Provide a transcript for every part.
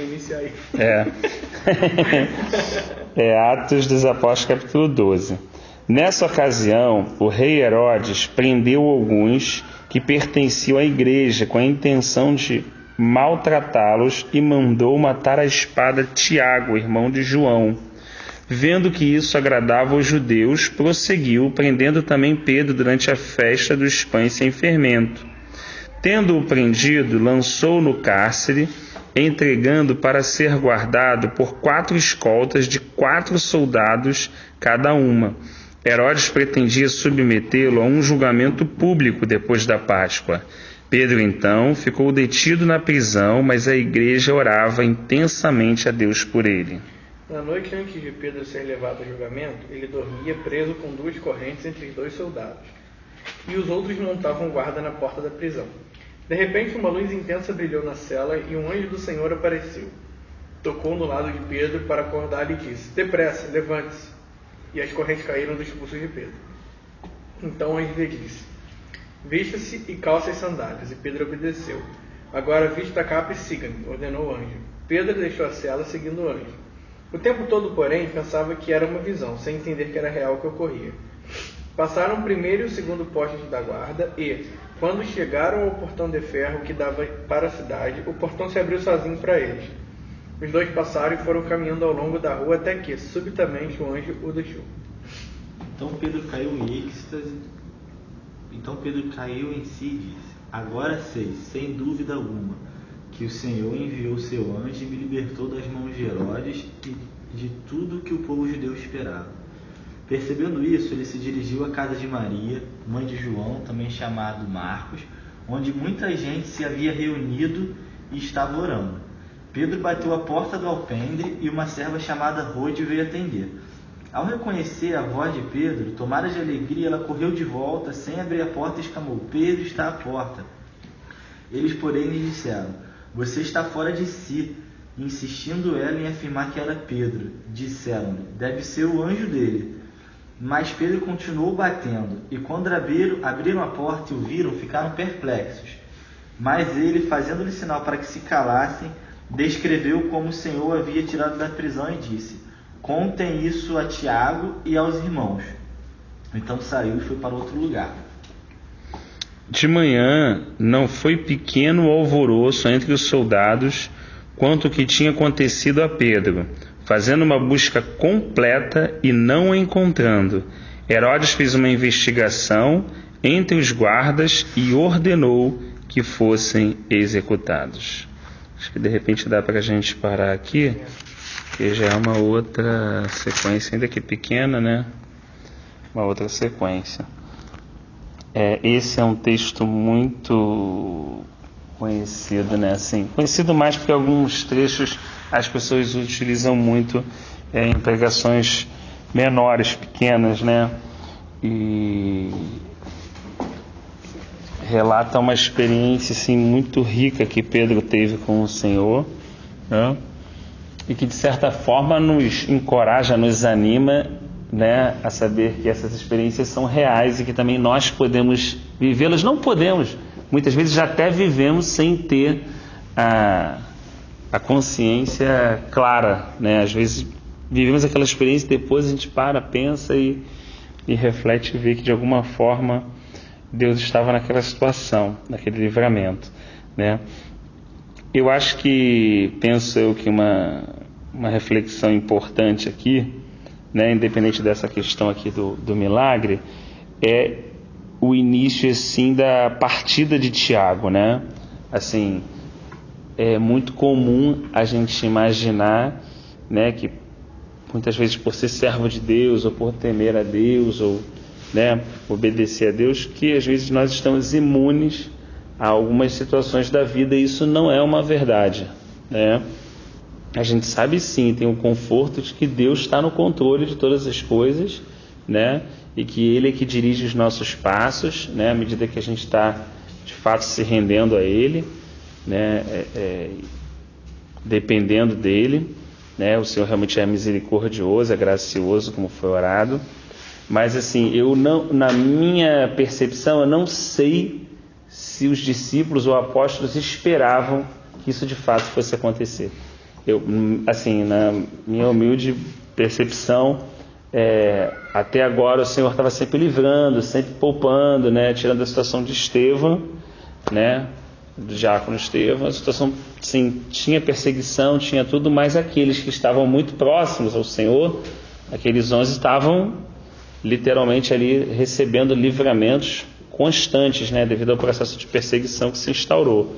Iniciar aí. Atos dos Apóstolos, capítulo 12. Nessa ocasião, o rei Herodes prendeu alguns que pertenciam à igreja com a intenção de maltratá-los e mandou matar à espada Tiago, irmão de João. Vendo que isso agradava aos judeus, prosseguiu, prendendo também Pedro durante a festa dos pães sem fermento. Tendo-o prendido, lançou-o no cárcere, entregando para ser guardado por 4 escoltas de 4 soldados cada uma. Herodes pretendia submetê-lo a um julgamento público depois da Páscoa. Pedro, então, ficou detido na prisão, mas a igreja orava intensamente a Deus por ele. Na noite antes de Pedro ser levado a julgamento, ele dormia preso com 2 correntes entre 2 soldados, e os outros montavam guarda na porta da prisão. De repente, uma luz intensa brilhou na cela e um anjo do Senhor apareceu. Tocou no lado de Pedro para acordá-lo e disse: "Depressa, levante-se." E as correntes caíram dos pulsos de Pedro. Então o anjo lhe disse: "Vista-se e calça as sandálias." E Pedro obedeceu. "Agora vista a capa e siga-me," ordenou o anjo. Pedro deixou a cela seguindo o anjo. O tempo todo, porém, pensava que era uma visão, sem entender que era real o que ocorria. Passaram o primeiro e o segundo postes da guarda e, quando chegaram ao portão de ferro que dava para a cidade, o portão se abriu sozinho para eles. Os 2 passaram e foram caminhando ao longo da rua até que, subitamente, o anjo o deixou. Então Pedro caiu em êxtase. Então Pedro caiu em si e disse: "Agora sei, sem dúvida alguma, que o Senhor enviou seu anjo e me libertou das mãos de Herodes e de tudo que o povo judeu esperava." Percebendo isso, ele se dirigiu à casa de Maria, mãe de João, também chamado Marcos, onde muita gente se havia reunido e estava orando. Pedro bateu à porta do alpendre e uma serva chamada Rode veio atender. Ao reconhecer a voz de Pedro, tomada de alegria, ela correu de volta, sem abrir a porta, e exclamou: "Pedro está à porta." Eles, porém, lhe disseram: "Você está fora de si." Insistindo ela em afirmar que era Pedro, disseram-lhe: "Deve ser o anjo dele." Mas Pedro continuou batendo, e quando abriram a porta e o viram, ficaram perplexos. Mas ele, fazendo-lhe sinal para que se calassem, descreveu como o Senhor havia tirado da prisão e disse: "Contem isso a Tiago e aos irmãos." Então saiu e foi para outro lugar. De manhã não foi pequeno o alvoroço entre os soldados quanto o que tinha acontecido a Pedro. Fazendo uma busca completa e não o encontrando, Herodes fez uma investigação entre os guardas e ordenou que fossem executados. Acho que de repente dá para a gente parar aqui, que já é uma outra sequência, ainda que pequena, né? Uma outra sequência. Esse é um texto muito conhecido, né? Assim, conhecido mais porque alguns trechos as pessoas utilizam muito em pregações menores, pequenas, né? E relata uma experiência assim, muito rica que Pedro teve com o Senhor, né? E que de certa forma nos encoraja, nos anima, né, a saber que essas experiências são reais e que também nós podemos vivê-las. Não podemos, muitas vezes já até vivemos sem ter a consciência clara, né? Às vezes vivemos aquela experiência e depois a gente pensa e reflete e vê que de alguma forma Deus estava naquela situação, naquele livramento, né? Eu acho que, penso eu, que uma reflexão importante aqui, né, independente dessa questão aqui do milagre, é o início assim da partida de Tiago, né? Assim, é muito comum a gente imaginar, né, que muitas vezes por ser servo de Deus ou por temer a Deus ou, né, obedecer a Deus, que às vezes nós estamos imunes a algumas situações da vida, e isso não é uma verdade, né? A gente sabe sim, tem o conforto de que Deus está no controle de todas as coisas, né? E que Ele é que dirige os nossos passos, né? À medida que a gente está de fato se rendendo a Ele, né? Dependendo dele, né? O Senhor realmente é misericordioso, é gracioso, como foi orado. Mas assim, na minha percepção, eu não sei se os discípulos ou apóstolos esperavam que isso de fato fosse acontecer. assim, na minha humilde percepção, até agora o Senhor estava sempre livrando, sempre poupando, né, tirando a situação de Estevão, né, do diácono Estevão. A situação, sim, tinha perseguição, tinha tudo, mas aqueles que estavam muito próximos ao Senhor, aqueles 11 estavam literalmente ali recebendo livramentos constantes, né, devido ao processo de perseguição que se instaurou.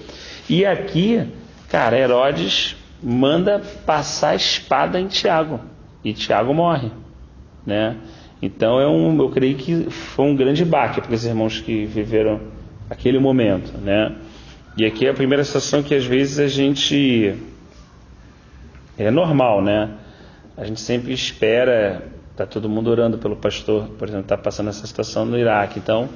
E aqui, cara, Herodes manda passar a espada em Tiago, e Tiago morre, né? Então eu creio que foi um grande baque para os irmãos que viveram aquele momento, né? E aqui é a primeira situação que às vezes a gente é normal, né? A gente sempre espera, tá todo mundo orando pelo pastor, por exemplo, está passando essa situação no Iraque, então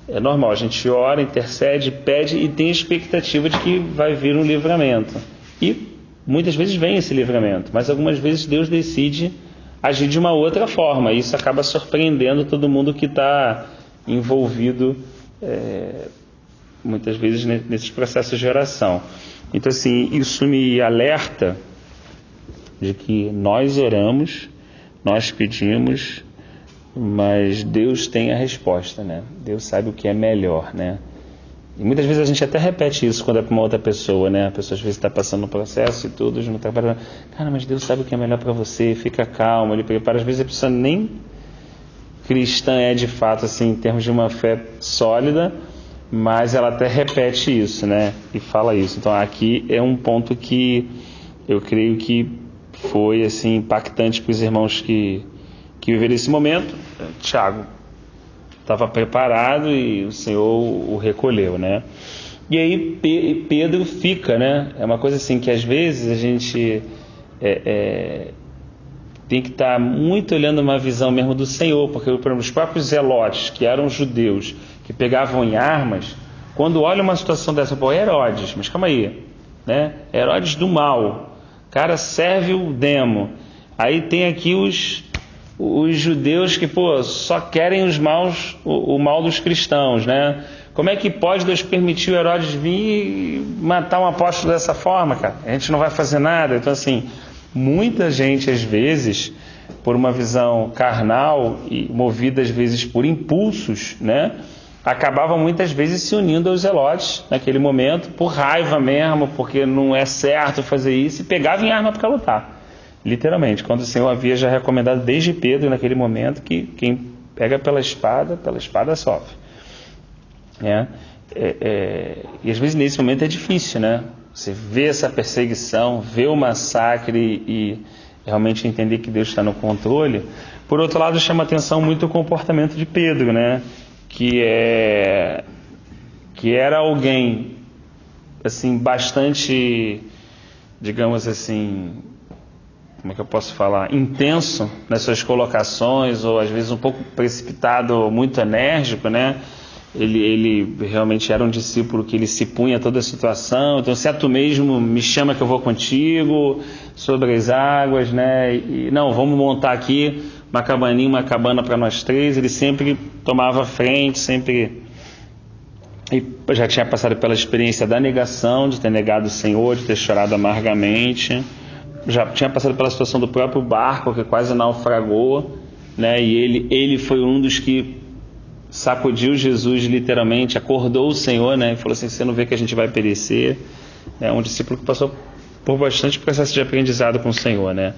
é normal, a gente ora, intercede, pede e tem a expectativa de que vai vir um livramento. E muitas vezes vem esse livramento, mas algumas vezes Deus decide agir de uma outra forma, e isso acaba surpreendendo todo mundo que está envolvido muitas vezes nesses processos de oração. Então, assim, isso me alerta de que nós oramos, nós pedimos, mas Deus tem a resposta, né? Deus sabe o que é melhor, né? E muitas vezes a gente até repete isso quando é para uma outra pessoa, né? A pessoa às vezes está passando um processo e tudo, não está preparando. Cara, mas Deus sabe o que é melhor para você, fica calmo, Ele prepara. Às vezes a pessoa nem cristã é de fato, assim, em termos de uma fé sólida, mas ela até repete isso, né? E fala isso. Então aqui é um ponto que eu creio que foi, assim, impactante para os irmãos que viveram esse momento. Tiago estava preparado e o Senhor o recolheu, né? E aí Pedro fica, né? É uma coisa assim que às vezes a gente tem que estar muito olhando uma visão mesmo do Senhor, porque os próprios zelotes, que eram judeus, que pegavam em armas, quando olham uma situação dessa, pô, Herodes, mas calma aí, né? Herodes do mal, cara, serve o demo. Aí tem aqui os judeus que, pô, só querem o mal dos cristãos, né? Como é que pode Deus permitir o Herodes vir e matar um apóstolo dessa forma, cara? A gente não vai fazer nada. Então, assim, muita gente, às vezes, por uma visão carnal e movida, às vezes, por impulsos, né? Acabava, muitas vezes, se unindo aos zelotes naquele momento, por raiva mesmo, porque não é certo fazer isso, e pegava em arma para lutar. Literalmente, quando o Senhor havia já recomendado desde Pedro, naquele momento, que quem pega pela espada sofre. E às vezes nesse momento é difícil, né? Você vê essa perseguição, vê o massacre e realmente entender que Deus está no controle. Por outro lado, chama atenção muito o comportamento de Pedro, né? Que era alguém, assim, bastante, digamos assim, como é que eu posso falar, intenso nas suas colocações, ou às vezes um pouco precipitado, muito enérgico, né? Ele realmente era um discípulo que ele se punha a toda a situação. Então, se é tu mesmo, me chama que eu vou contigo, sobre as águas, né? E não, vamos montar aqui uma cabana para nós três. Ele sempre tomava a frente, sempre. E já tinha passado pela experiência da negação, de ter negado o Senhor, de ter chorado amargamente. Já tinha passado pela situação do próprio barco, que quase naufragou, né? E ele foi um dos que sacudiu Jesus, literalmente, acordou o Senhor, né? E falou assim: você não vê que a gente vai perecer? É um discípulo que passou por bastante processo de aprendizado com o Senhor, né?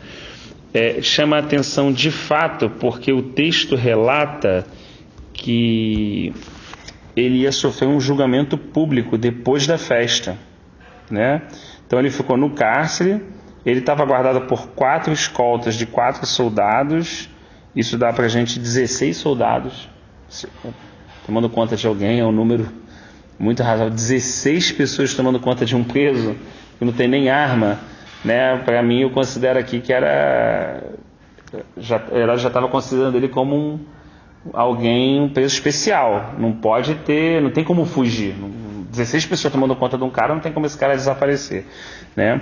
Chama a atenção de fato, porque o texto relata que ele ia sofrer um julgamento público depois da festa, né? Então ele ficou no cárcere. Ele estava guardado por 4 escoltas de 4 soldados. Isso dá para a gente 16 soldados. Tomando conta de alguém, é um número muito razoável. 16 pessoas tomando conta de um preso que não tem nem arma, né? Para mim, eu considero aqui que ela já estava considerando ele como um preso especial. Não pode ter, não tem como fugir. 16 pessoas tomando conta de um cara, não tem como esse cara desaparecer, né?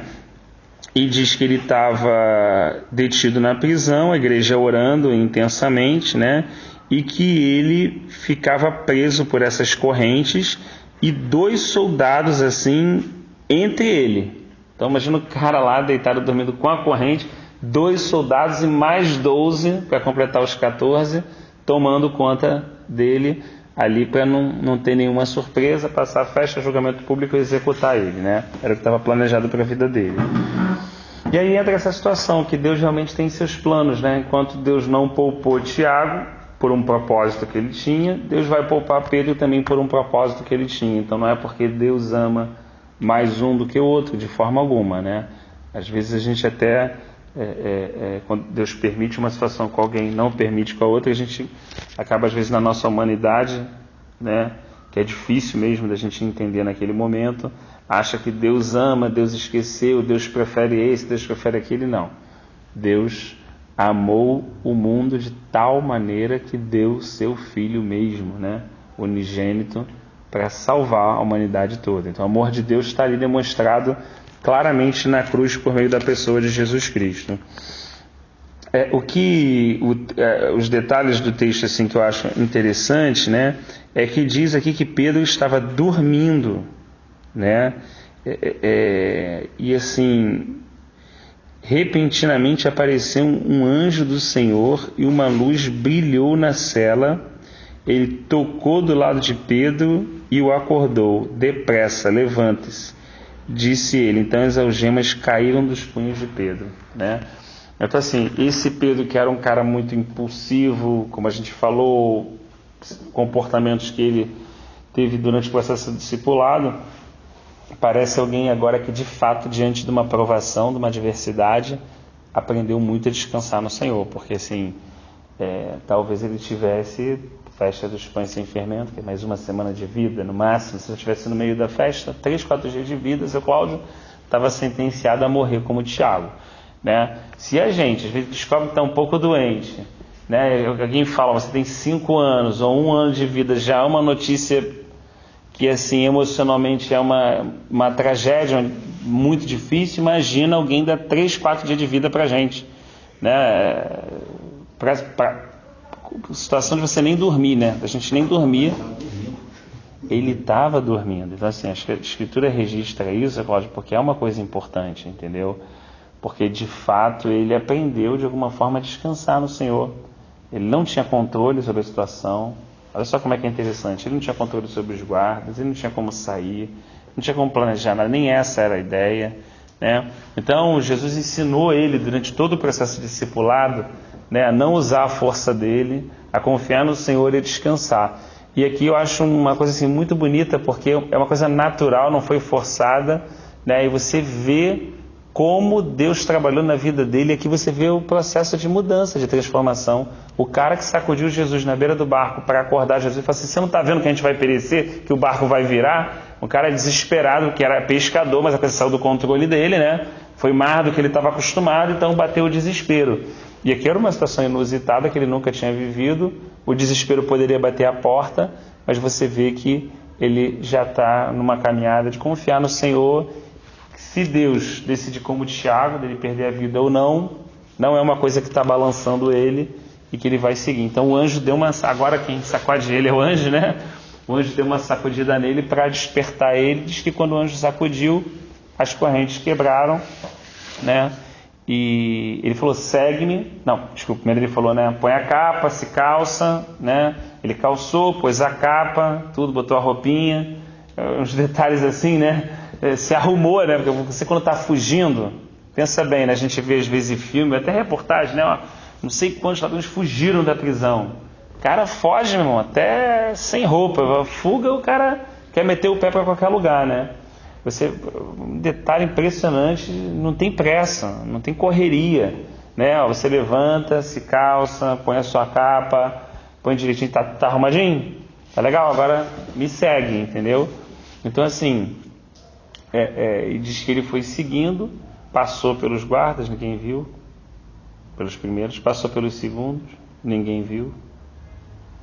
E diz que ele estava detido na prisão, a igreja orando intensamente, né? E que ele ficava preso por essas correntes e 2 soldados assim entre ele, Então imagina o cara lá deitado dormindo com a corrente, 2 soldados e mais 12 para completar os 14, tomando conta dele ali para não ter nenhuma surpresa, passar a festa, julgamento público e executar ele, né? Era o que estava planejado para a vida dele. E aí entra essa situação que Deus realmente tem seus planos, né? Enquanto Deus não poupou Tiago por um propósito que ele tinha, Deus vai poupar Pedro também por um propósito que ele tinha. Então não é porque Deus ama mais um do que o outro, de forma alguma, né? Às vezes a gente até, quando Deus permite uma situação com alguém, não permite com a outra, a gente acaba às vezes na nossa humanidade, né? Que é difícil mesmo da gente entender naquele momento, acha que Deus ama, Deus esqueceu, Deus prefere esse, Deus prefere aquele. Não. Deus amou o mundo de tal maneira que deu seu Filho mesmo, né? Unigênito, para salvar a humanidade toda. Então o amor de Deus está ali demonstrado claramente na cruz por meio da pessoa de Jesus Cristo. Os detalhes do texto assim, que eu acho interessante, né, é que diz aqui que Pedro estava dormindo, né, e assim, repentinamente apareceu um anjo do Senhor e uma luz brilhou na cela. Ele tocou do lado de Pedro e o acordou. Depressa, levante-se, disse ele. Então as algemas caíram dos punhos de Pedro, né? Então assim, esse Pedro, que era um cara muito impulsivo, como a gente falou, comportamentos que ele teve durante o processo de discipulado, parece alguém agora que de fato, diante de uma provação, de uma adversidade, aprendeu muito a descansar no Senhor, porque assim, talvez ele tivesse festa dos pães sem fermento, que é mais uma semana de vida, no máximo. Se eu estivesse no meio da festa, 3, 4 dias de vida, seu Cláudio estava sentenciado a morrer como Tiago, né? Se a gente às vezes descobre que está um pouco doente, né? Alguém fala, você tem 5 anos ou 1 ano de vida, já é uma notícia que assim emocionalmente é uma tragédia muito difícil. Imagina alguém dar 3, 4 dias de vida para a gente, né? Situação de você nem dormir, né? A gente nem dormia. Ele estava dormindo. Então assim, a Escritura registra isso, Cláudio, porque é uma coisa importante, entendeu? Porque de fato ele aprendeu de alguma forma a descansar no Senhor. Ele não tinha controle sobre a situação. Olha só como é que é interessante. Ele não tinha controle sobre os guardas, ele não tinha como sair, não tinha como planejar nada, nem essa era a ideia, né? Então Jesus ensinou ele durante todo o processo de discipulado, né, a não usar a força dele, a confiar no Senhor e descansar. E aqui eu acho uma coisa assim muito bonita, porque é uma coisa natural, não foi forçada, né? E você vê como Deus trabalhou na vida dele. Aqui você vê o processo de mudança, de transformação. O cara que sacudiu Jesus na beira do barco para acordar Jesus e falou assim, você não está vendo que a gente vai perecer, que o barco vai virar? O cara desesperado, que era pescador, mas a coisa saiu do controle dele, né? Foi mais do que ele estava acostumado, então bateu o desespero. E aqui era uma situação inusitada que ele nunca tinha vivido. O desespero poderia bater a porta, mas você vê que ele já está numa caminhada de confiar no Senhor. Se Deus decidir como Tiago, dele perder a vida ou não, não é uma coisa que está balançando ele e que ele vai seguir. Então o anjo deu uma... Agora quem sacode ele é o anjo, né? O anjo deu uma sacudida nele para despertar ele. Diz que quando o anjo sacudiu, as correntes quebraram, né? E ele falou, segue-me. Não, desculpa, primeiro ele falou, né? Põe a capa, se calça, né? Ele calçou, pôs a capa, tudo, botou a roupinha, uns detalhes assim, né? Se arrumou, né? Porque você quando está fugindo, pensa bem, né? A gente vê às vezes filme, até reportagem, né? Não sei quantos ladrões fugiram da prisão. O cara foge, meu irmão, até sem roupa. Fuga, o cara quer meter o pé para qualquer lugar, né? Um detalhe impressionante, não tem pressa, não tem correria, né? Você levanta, se calça, põe a sua capa, põe direitinho, tá arrumadinho? Tá legal? Agora me segue, entendeu? Então assim, e diz que ele foi seguindo, passou pelos guardas, ninguém viu, pelos primeiros, passou pelos segundos, ninguém viu,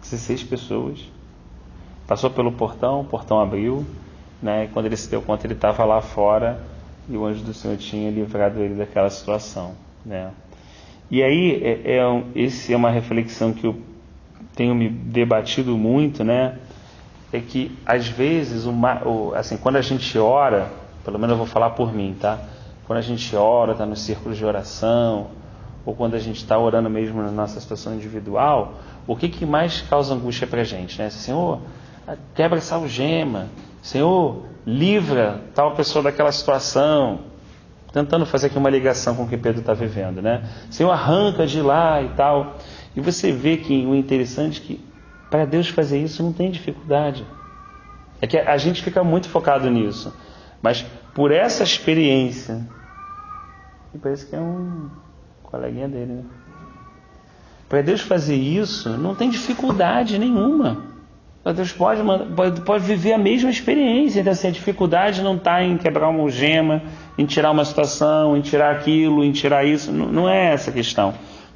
16 pessoas, passou pelo portão, o portão abriu, né? E quando ele se deu conta, ele estava lá fora e o anjo do Senhor tinha livrado ele daquela situação, né? E aí, essa é uma reflexão que eu tenho me debatido muito, né? É que às vezes, assim, quando a gente ora, pelo menos eu vou falar por mim, tá? quando a gente ora, está nos círculos de oração, ou quando a gente está orando mesmo na nossa situação individual, o que mais causa angústia para a gente, né? Senhor, quebra essa algema, Senhor, livra tal pessoa daquela situação, tentando fazer aqui uma ligação com o que Pedro está vivendo, né? Senhor, arranca de lá e tal. E você vê que o interessante é que para Deus fazer isso não tem dificuldade. É que a gente fica muito focado nisso, mas por essa experiência, e parece que é um coleguinha dele, né? Para Deus fazer isso não tem dificuldade nenhuma. Deus pode viver a mesma experiência. Então, assim, a dificuldade não está em quebrar uma algema, em tirar uma situação, em tirar aquilo, em tirar isso. Não é essa a questão,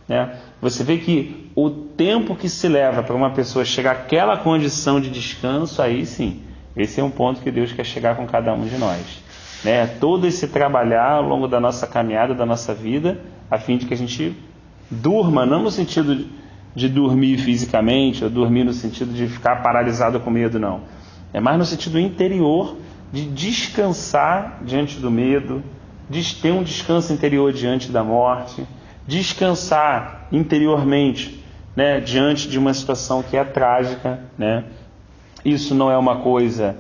né? Você vê que o tempo que se leva para uma pessoa chegar àquela condição de descanso, aí sim, esse é um ponto que Deus quer chegar com cada um de nós, né? Todo esse trabalhar ao longo da nossa caminhada, da nossa vida, a fim de que a gente durma, não no sentido de dormir fisicamente, ou dormir no sentido de ficar paralisado com medo, não. É mais no sentido interior de descansar diante do medo, de ter um descanso interior diante da morte, descansar interiormente, né, diante de uma situação que é trágica, né? Isso não é uma coisa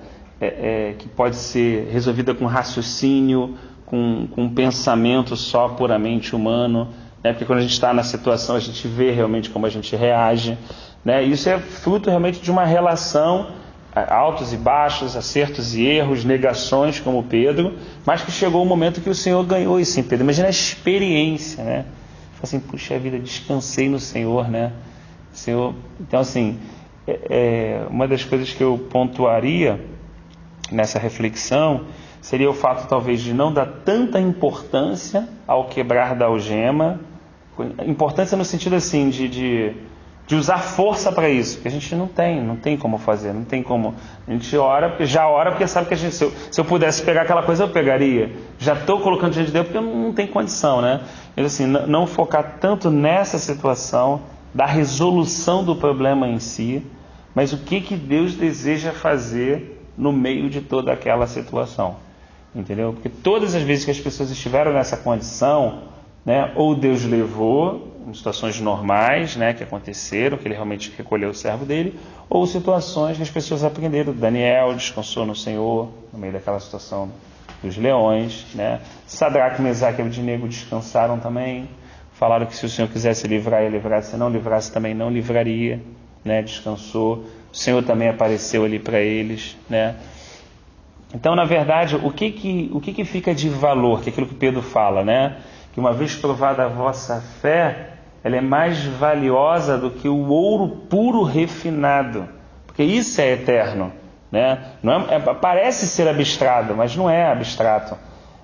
que pode ser resolvida com raciocínio, com um pensamento só puramente humano, né? Porque quando a gente está na situação, a gente vê realmente como a gente reage, né? Isso é fruto realmente de uma relação, altos e baixos, acertos e erros, negações como Pedro, mas que chegou o momento que o Senhor ganhou isso em Pedro. Imagina a experiência, né? Assim, puxa vida, descansei no Senhor, né? Senhor, então assim, uma das coisas que eu pontuaria nessa reflexão seria o fato talvez de não dar tanta importância ao quebrar da algema, importância no sentido assim de usar força para isso, que a gente não tem como fazer, não tem como. A gente ora porque sabe que a gente, se eu pudesse pegar aquela coisa, eu pegaria. Já estou colocando diante de Deus porque eu não tenho condição, né? Mas assim, não focar tanto nessa situação, da resolução do problema em si, mas o que Deus deseja fazer no meio de toda aquela situação. Entendeu? Porque todas as vezes que as pessoas estiveram nessa condição, né, ou Deus levou em situações normais, né, que aconteceram, que ele realmente recolheu o servo dele, ou situações que as pessoas aprenderam. Daniel descansou no Senhor no meio daquela situação dos leões, né? Sadraque, Mesaque e Abednego descansaram também, falaram que se o Senhor quisesse livrar, ia livrar, se não livrasse também não livraria, né? Descansou. O Senhor também apareceu ali para eles, né? Então, na verdade, o que fica de valor, que é aquilo que Pedro fala, né? Que uma vez provada a vossa fé, ela é mais valiosa do que o ouro puro refinado, porque isso é eterno, né? Não parece ser abstrato, mas não é abstrato.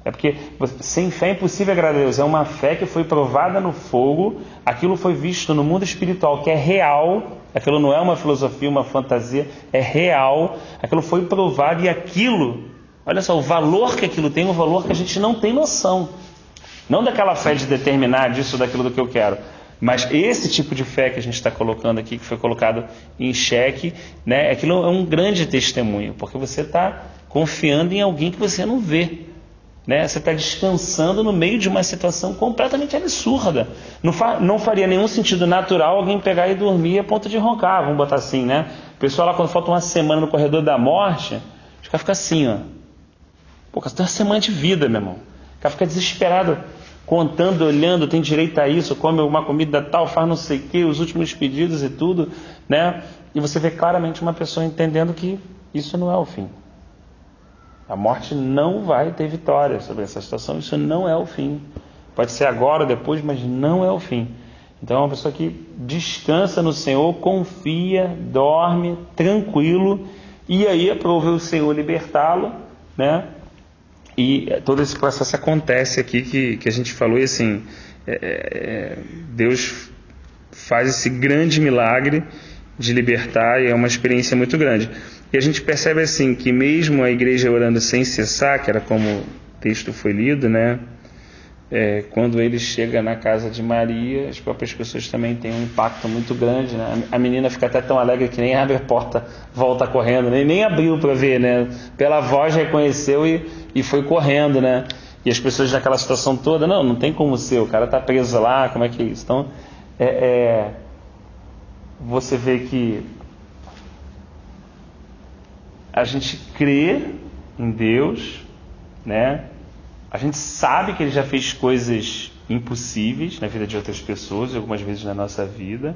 É porque sem fé é impossível agradar a Deus. É uma fé que foi provada no fogo, aquilo foi visto no mundo espiritual, que é real, aquilo não é uma filosofia, uma fantasia, é real, aquilo foi provado e aquilo, olha só, o valor que aquilo tem, um valor que a gente não tem noção. Não daquela fé de determinar disso, daquilo do que eu quero, mas esse tipo de fé que a gente está colocando aqui, que foi colocado em xeque, né, aquilo é um grande testemunho, porque você está confiando em alguém que você não vê. Né? Você está descansando no meio de uma situação completamente absurda. Não faria nenhum sentido natural alguém pegar e dormir a ponto de roncar, vamos botar assim, né? O pessoal lá, quando falta uma semana no corredor da morte, os caras ficam assim, ó. Pô, você tem uma semana de vida, meu irmão. O cara fica desesperado, contando, olhando, tem direito a isso, come alguma comida tal, faz não sei o que, os últimos pedidos e tudo, né? E você vê claramente uma pessoa entendendo que isso não é o fim. A morte não vai ter vitória sobre essa situação, isso não é o fim. Pode ser agora ou depois, mas não é o fim. Então é uma pessoa que descansa no Senhor, confia, dorme, tranquilo, e aí aprove o Senhor libertá-lo, né? E todo esse processo acontece aqui que a gente falou, e assim, Deus faz esse grande milagre de libertar, e é uma experiência muito grande. E a gente percebe assim que mesmo a igreja orando sem cessar, que era como o texto foi lido, né? Quando ele chega na casa de Maria, as próprias pessoas também têm um impacto muito grande, né? A menina fica até tão alegre que nem abre a porta, volta correndo, nem abriu para ver, né? Pela voz reconheceu e foi correndo, né? E as pessoas naquela situação toda, não tem como ser, o cara está preso lá, como é que é isso? Então, você vê que a gente crê em Deus, né? A gente sabe que Ele já fez coisas impossíveis na vida de outras pessoas, algumas vezes na nossa vida.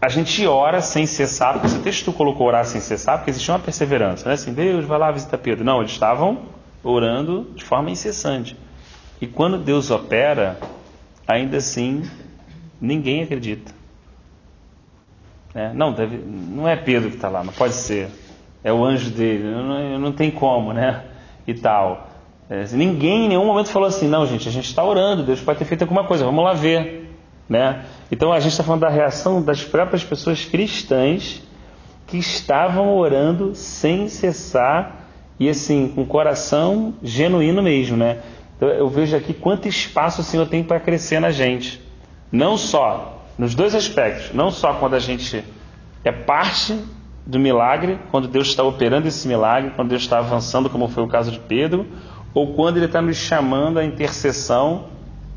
A gente ora sem cessar, porque esse texto colocou orar sem cessar, porque existia uma perseverança, não é assim, Deus vai lá visitar Pedro. Não, eles estavam orando de forma incessante. E quando Deus opera, ainda assim, ninguém acredita. Não é Pedro que está lá, não pode ser. É o anjo dele, não tem como, né? E tal. Ninguém em nenhum momento falou assim, não, gente, a gente está orando, Deus pode ter feito alguma coisa, vamos lá ver, né? Então a gente está falando da reação das próprias pessoas cristãs que estavam orando sem cessar e assim, com o coração genuíno mesmo, né? Então eu vejo aqui quanto espaço o Senhor tem para crescer na gente, não só nos dois aspectos, não só quando a gente é parte do milagre, quando Deus está operando esse milagre, quando Deus está avançando, como foi o caso de Pedro, ou quando Ele está nos chamando à intercessão,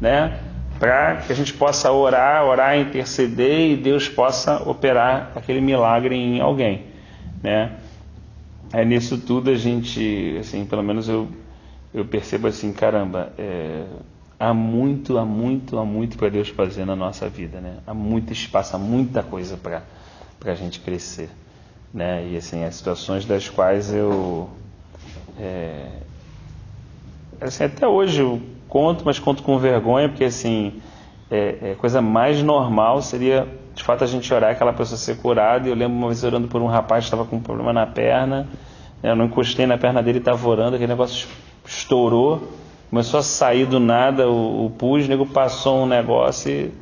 né, para que a gente possa orar, interceder e Deus possa operar aquele milagre em alguém, né? Nisso tudo a gente, assim, pelo menos eu percebo assim, caramba, há muito para Deus fazer na nossa vida, né? Há muito espaço, há muita coisa para a gente crescer, né? E assim, as situações das quais eu assim, até hoje eu conto, mas conto com vergonha, porque assim, a coisa mais normal seria, de fato, a gente orar, aquela pessoa ser curada. E eu lembro uma vez orando por um rapaz que estava com um problema na perna, eu não encostei na perna dele, estava orando, aquele negócio estourou, começou a sair do nada o pus, o nego passou um negócio e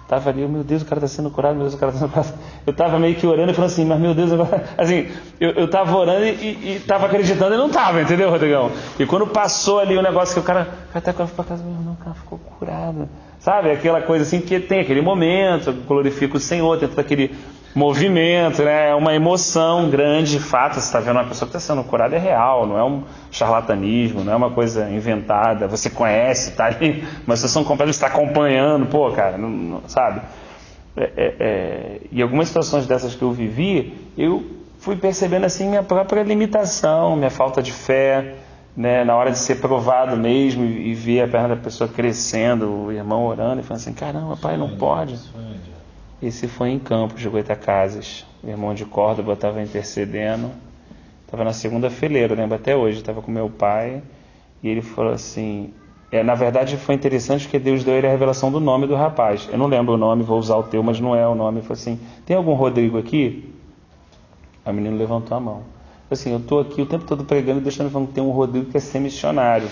estava ali, meu Deus, o cara está sendo curado, meu Deus, o cara está sendo curado. Eu estava meio que orando e falando assim, mas meu Deus, agora... Assim, eu estava orando e estava acreditando e não estava, entendeu, Rodrigão? E quando passou ali o negócio que o cara até foi para casa, meu irmão, o cara ficou curado. Sabe, aquela coisa assim que tem aquele momento, glorifica o Senhor, tem todo aquele movimento, né? É uma emoção grande, de fato, você está vendo uma pessoa que está sendo curada, é real, não é um charlatanismo, não é uma coisa inventada, você conhece, está ali, uma situação completa, você está acompanhando, pô, cara, não, sabe? E algumas situações dessas que eu vivi, eu fui percebendo assim minha própria limitação, minha falta de fé, né, na hora de ser provado mesmo e ver a perna da pessoa crescendo, o irmão orando e falando assim, caramba, pai, não pode. Esse foi em Campos de Goitacazes, o irmão de Córdoba estava intercedendo, estava na segunda fileira, eu lembro até hoje, estava com meu pai e ele falou assim, na verdade foi interessante porque Deus deu ele a revelação do nome do rapaz, eu não lembro o nome, vou usar o teu, mas não é o nome. Ele falou assim, tem algum Rodrigo aqui? A menina levantou a mão. Assim, eu estou aqui o tempo todo pregando e Deus está me falando que tem um Rodrigo que quer ser missionário.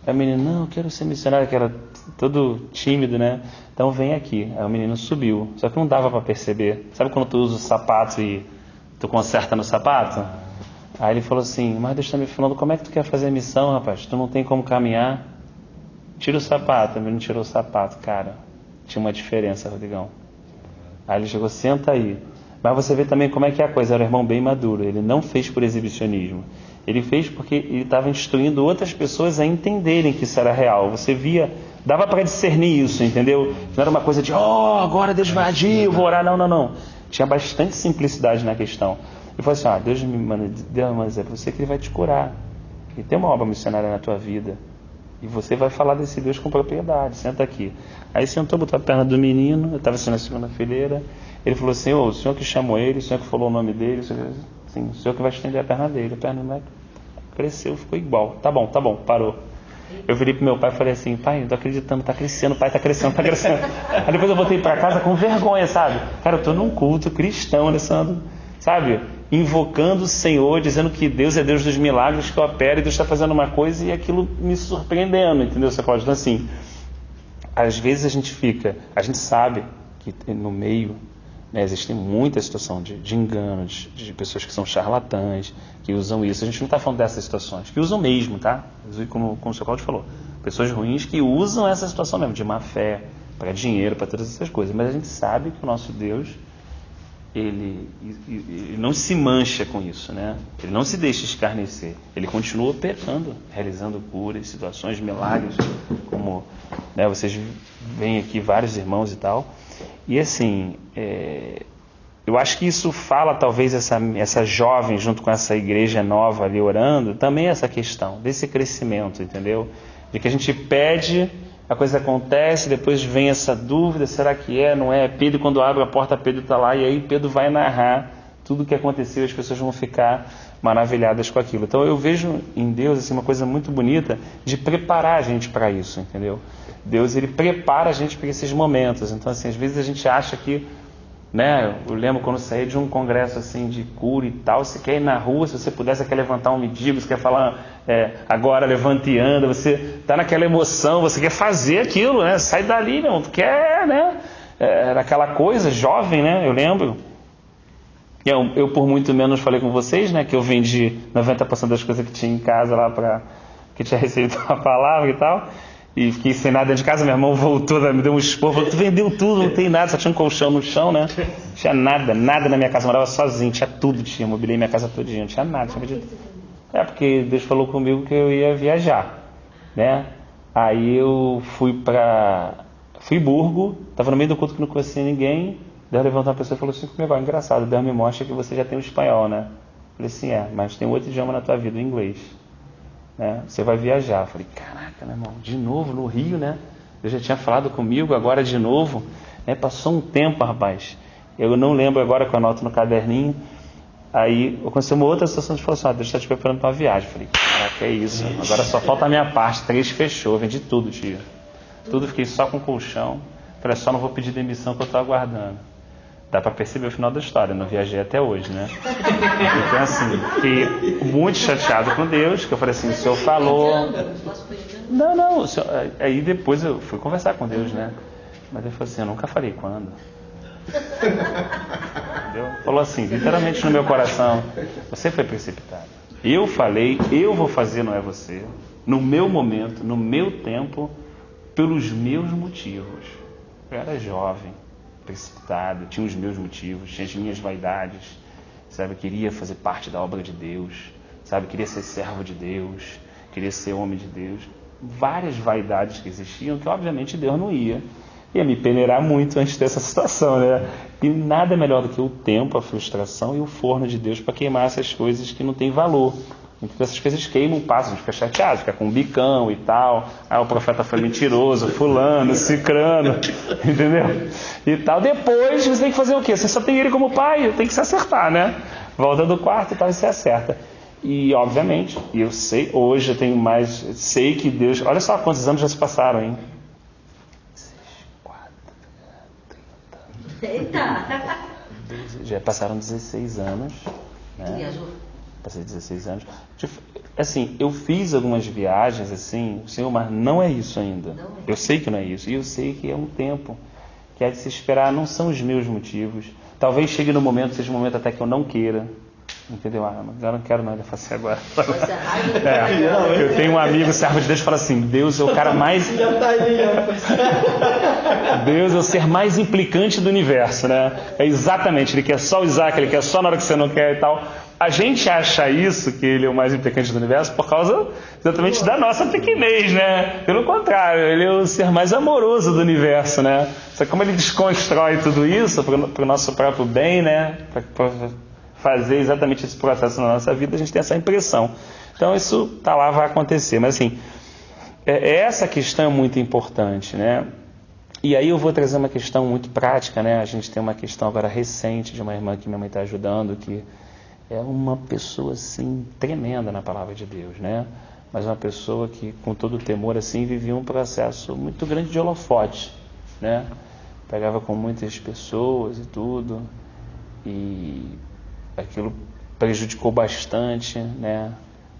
A menina, não, eu quero ser missionário, que era todo tímido, né? Então vem aqui. Aí o menino subiu, só que não dava para perceber. Sabe quando tu usa o sapato e tu conserta no sapato? Aí ele falou assim, mas Deus está me falando, como é que tu quer fazer a missão, rapaz? Tu não tem como caminhar? Tira o sapato. O menino tirou o sapato, cara. Tinha uma diferença, Rodrigão. Aí ele chegou, senta aí. Mas você vê também como é que é a coisa, era um irmão bem maduro, ele não fez por exibicionismo, ele fez porque ele estava instruindo outras pessoas a entenderem que isso era real. Você via, dava para discernir isso, entendeu? Não era uma coisa de, agora Deus vai agir, eu vou orar, não. Tinha bastante simplicidade na questão. Ele falou assim, Deus me manda dizer para você que Ele vai te curar, e tem uma obra missionária na tua vida, e você vai falar desse Deus com propriedade, senta aqui. Aí sentou, botou a perna do menino, eu estava assim na segunda fileira. Ele falou assim, o senhor que chamou ele, o senhor que falou o nome dele, o senhor que vai estender a perna dele. A perna cresceu, ficou igual. Tá bom, parou. Eu virei pro meu pai e falei assim, pai, não tô acreditando, tá crescendo, pai, tá crescendo. Aí depois eu voltei para casa com vergonha, sabe? Cara, eu tô num culto cristão, Alessandro, sabe? Invocando o Senhor, dizendo que Deus é Deus dos milagres, que opera e Deus está fazendo uma coisa e aquilo me surpreendendo, entendeu? Você pode, então assim, às vezes a gente sabe que no meio, né, existe muita situação de engano, de pessoas que são charlatãs, que usam isso. A gente não está falando dessas situações, que usam mesmo, tá? Como o Sr. Cláudio falou, pessoas ruins que usam essa situação mesmo, de má fé, para dinheiro, para todas essas coisas. Mas a gente sabe que o nosso Deus ele não se mancha com isso, né? Ele não se deixa escarnecer. Ele continua operando, realizando curas, situações, milagres, como, né, vocês veem aqui vários irmãos e tal. E assim, eu acho que isso fala, talvez, essa jovem junto com essa igreja nova ali orando, também essa questão desse crescimento, entendeu? De que a gente pede, a coisa acontece, depois vem essa dúvida, será que não é? Pedro, quando abre a porta, Pedro está lá, e aí Pedro vai narrar tudo o que aconteceu, e as pessoas vão ficar maravilhadas com aquilo. Então eu vejo em Deus assim, uma coisa muito bonita de preparar a gente para isso, entendeu? Deus, ele prepara a gente para esses momentos. Então assim, às vezes a gente acha que, né, eu lembro quando eu saí de um congresso assim de cura e tal, você quer ir na rua, se você puder, você quer levantar um mendigo, você quer falar agora levante e anda, você está naquela emoção, você quer fazer aquilo, né? Sai dali, não, tu quer, né? Era aquela coisa jovem, né? Eu lembro. Eu por muito menos falei com vocês, né, que eu vendi 90% das coisas que tinha em casa lá que tinha recebido a palavra e tal. E fiquei sem nada dentro de casa, meu irmão voltou, me deu um esporro, falou, tu vendeu tudo, não tem nada, só tinha um colchão no chão, né? Não tinha nada na minha casa, eu morava sozinho, tinha tudo, mobilei minha casa todinha, não tinha nada, tinha vendido. Porque Deus falou comigo que eu ia viajar, né? Aí eu fui Friburgo, estava no meio do culto que não conhecia ninguém, Deus levantou uma pessoa e falou assim comigo, engraçado, Deus me mostra que você já tem o espanhol, né? Eu falei assim, mas tem outro idioma na tua vida, o inglês. Né? Você vai viajar. Eu falei, caraca, meu irmão, de novo no Rio, né? Eu já tinha falado comigo, agora de novo, né? Passou um tempo, rapaz. Eu não lembro agora que eu anoto no caderninho. Aí eu conheci uma outra situação de falou assim, Deus está te preparando para uma viagem. Eu falei, caraca, é isso. Agora só falta a minha parte. 3 fechou, vendi tudo, tio. Tudo, fiquei só com colchão. Falei, só não vou pedir demissão que eu estou aguardando. Dá para perceber o final da história, não viajei até hoje, né? Então assim, fiquei muito chateado com Deus, que eu falei assim, o Senhor falou... Não, o Senhor... Aí depois eu fui conversar com Deus, né? Mas ele falou assim, eu nunca falei quando. Entendeu? Falou assim, literalmente no meu coração, você foi precipitado. Eu falei, eu vou fazer, não é você. No meu momento, no meu tempo, pelos meus motivos. Eu era jovem, precipitado, tinha os meus motivos, tinha as minhas vaidades, sabe, queria fazer parte da obra de Deus, sabe, queria ser servo de Deus, queria ser homem de Deus, várias vaidades que existiam, que obviamente Deus não ia me peneirar muito antes dessa situação, né? E nada melhor do que o tempo, a frustração e o forno de Deus para queimar essas coisas que não têm valor. Então essas coisas queimam, passam, a gente fica chateado, fica com um bicão e tal. O profeta foi mentiroso, fulano, cicrano, entendeu? E tal. Depois você tem que fazer o quê? Você só tem ele como pai, tem que se acertar, né? Volta do quarto e tal, e se acerta. E obviamente, eu sei, hoje eu tenho mais, sei que Deus... Olha só quantos anos já se passaram, hein? 4, 30... Eita! Já passaram 16 anos, né? Viajou? Passei 16 anos. Assim, eu fiz algumas viagens, assim, Senhor, mas não é isso ainda. Eu sei que não é isso. E eu sei que é um tempo que há de se esperar, não são os meus motivos. Talvez chegue no momento, seja um momento até que eu não queira. Entendeu? Mas eu não quero nada fazer agora. Eu tenho um amigo, servo de Deus, que fala assim, Deus é o cara mais... Deus é o ser mais implicante do universo, né? É exatamente, ele quer só o Isaac, ele quer só na hora que você não quer e tal. A gente acha isso, que ele é o mais implicante do universo, por causa exatamente da nossa pequenez, né? Pelo contrário, ele é o ser mais amoroso do universo, né? Só que como ele desconstrói tudo isso para o nosso próprio bem, né? Para fazer exatamente esse processo na nossa vida, a gente tem essa impressão. Então isso tá lá, vai acontecer. Mas assim, essa questão é muito importante, né? E aí eu vou trazer uma questão muito prática, né? A gente tem uma questão agora recente de uma irmã que minha mãe está ajudando, que é uma pessoa assim tremenda na palavra de Deus, né? Mas uma pessoa que com todo o temor assim vivia um processo muito grande de holofote, né? Pegava com muitas pessoas e tudo, e aquilo prejudicou bastante, né?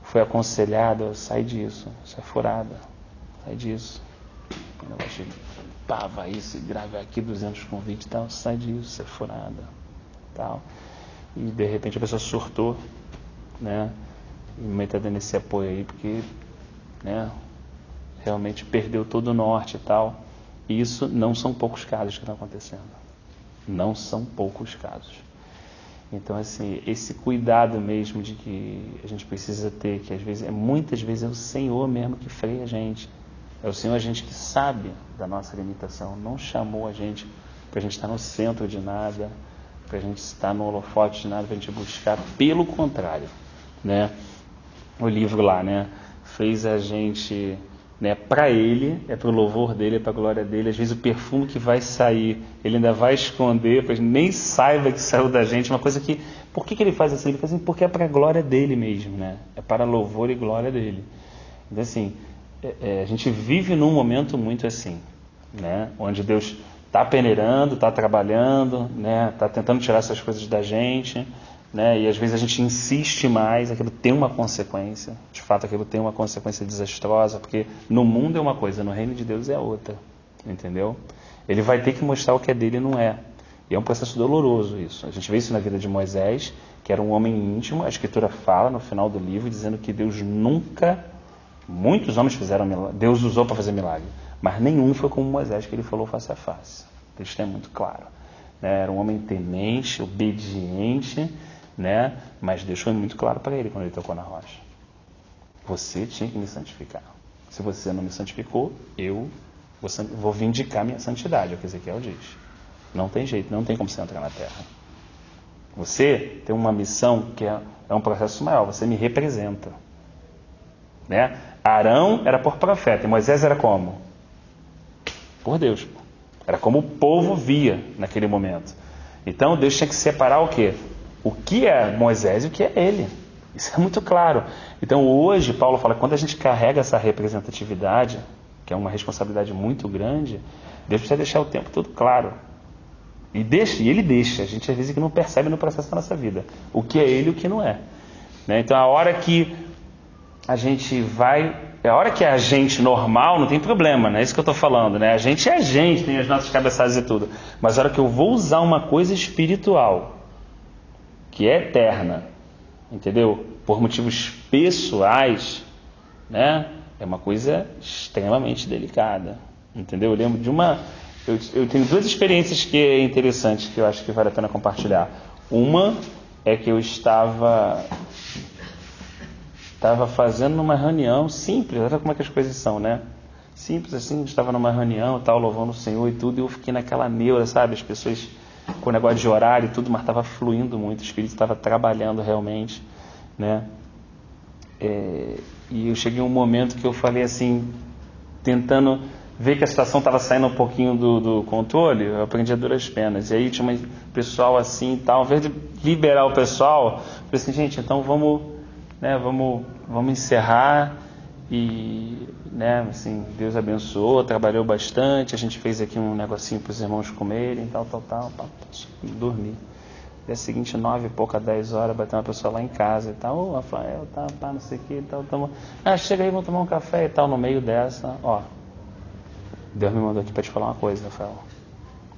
Foi aconselhado, sai disso, sai furada, sai disso. O negócio de vai isso, grave aqui 200 convites e tal, sai disso, sai furada, tal. E de repente a pessoa surtou, né? E me está dando esse apoio aí porque, né, realmente perdeu todo o norte e tal. E isso não são poucos casos que estão acontecendo. Não são poucos casos. Então, assim, esse cuidado mesmo de que a gente precisa ter, que às vezes, muitas vezes é o Senhor mesmo que freia a gente. É o Senhor a gente que sabe da nossa limitação, não chamou a gente para a gente estar no centro de nada, para a gente estar no holofote de nada, para a gente buscar, pelo contrário, né? O livro lá, né? Fez a gente, né, para Ele, é para o louvor dele, é para a glória dele. Às vezes o perfume que vai sair, Ele ainda vai esconder, para a gente nem saiba que saiu da gente. Uma coisa que, por que Ele faz assim? Ele faz assim porque é para a glória dele mesmo, né? É para louvor e glória dele. Então, assim, a gente vive num momento muito assim, né? Onde Deus está peneirando, está trabalhando, né? Está tentando tirar essas coisas da gente, né? E às vezes a gente insiste mais, aquilo tem uma consequência, de fato aquilo tem uma consequência desastrosa, porque no mundo é uma coisa, no reino de Deus é outra, entendeu? Ele vai ter que mostrar o que é dele e não é. E é um processo doloroso isso. A gente vê isso na vida de Moisés, que era um homem íntimo. A Escritura fala no final do livro, dizendo que Deus nunca, muitos homens fizeram milagre, Deus usou para fazer milagre, mas nenhum foi como Moisés, que ele falou face a face. O texto é muito claro, né? Era um homem temente, obediente, né? Mas Deus foi muito claro para ele quando ele tocou na rocha. Você tinha que me santificar. Se você não me santificou, eu vou vindicar minha santidade, é o que Ezequiel diz. Não tem jeito, não tem como você entrar na terra. Você tem uma missão que é um processo maior, você me representa, né? Arão era por profeta, e Moisés era como? Por Deus. Era como o povo via naquele momento. Então Deus tinha que separar o quê? O que é Moisés e o que é ele. Isso é muito claro. Então hoje Paulo fala que quando a gente carrega essa representatividade, que é uma responsabilidade muito grande, Deus precisa deixar o tempo todo claro. E ele deixa. A gente às vezes não percebe no processo da nossa vida o que é ele e o que não é, né? Então a hora que a gente vai... A hora que é a gente normal, não tem problema, não é isso que eu estou falando, né? A gente é a gente, tem as nossas cabeçadas e tudo. Mas a hora que eu vou usar uma coisa espiritual, que é eterna, entendeu? Por motivos pessoais, né? É uma coisa extremamente delicada, entendeu? Eu lembro de uma... Eu tenho duas experiências que é interessante, que eu acho que vale a pena compartilhar. Uma é que eu estava fazendo uma reunião simples, olha como é que as coisas são, né? Simples assim, estava numa reunião, tal, louvando o Senhor e tudo, e eu fiquei naquela neura, sabe? As pessoas com o negócio de horário e tudo, mas estava fluindo muito, o Espírito estava trabalhando realmente, né? E eu cheguei a um momento que eu falei assim, tentando ver que a situação estava saindo um pouquinho do controle, eu aprendi a duras penas. E aí tinha um pessoal assim e tal, ao invés de liberar o pessoal, eu falei assim, gente, então vamos encerrar e, né, assim, Deus abençoou, trabalhou bastante, a gente fez aqui um negocinho para os irmãos comerem, tal, dormi. Dia seguinte, 9 e pouca, 10 horas, bateu uma pessoa lá em casa e tal, ô Rafael, tá, não sei o que, tal, chega aí, vamos tomar um café e tal, no meio dessa, ó, Deus me mandou aqui para te falar uma coisa, Rafael,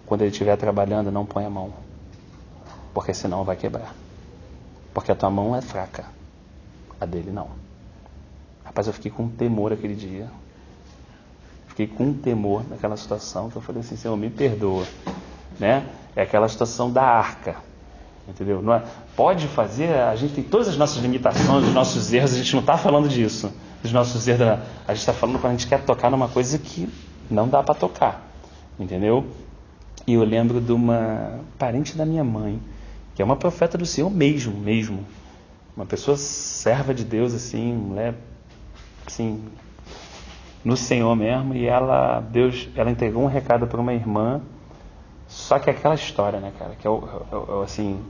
quando ele estiver trabalhando, não põe a mão, porque senão vai quebrar, porque a tua mão é fraca, a dele não. Rapaz, eu fiquei com temor aquele dia. Fiquei com temor naquela situação, que eu falei assim, Senhor, me perdoa, né? É aquela situação da arca, entendeu? Não é, pode fazer, a gente tem todas as nossas limitações, os nossos erros, a gente não está falando disso, dos nossos erros, a gente está falando quando a gente quer tocar numa coisa que não dá para tocar, entendeu? E eu lembro de uma parente da minha mãe, que é uma profeta do Senhor mesmo, uma pessoa serva de Deus, assim, mulher, assim, no Senhor mesmo, e ela entregou um recado para uma irmã, só que é aquela história, né, cara, que assim,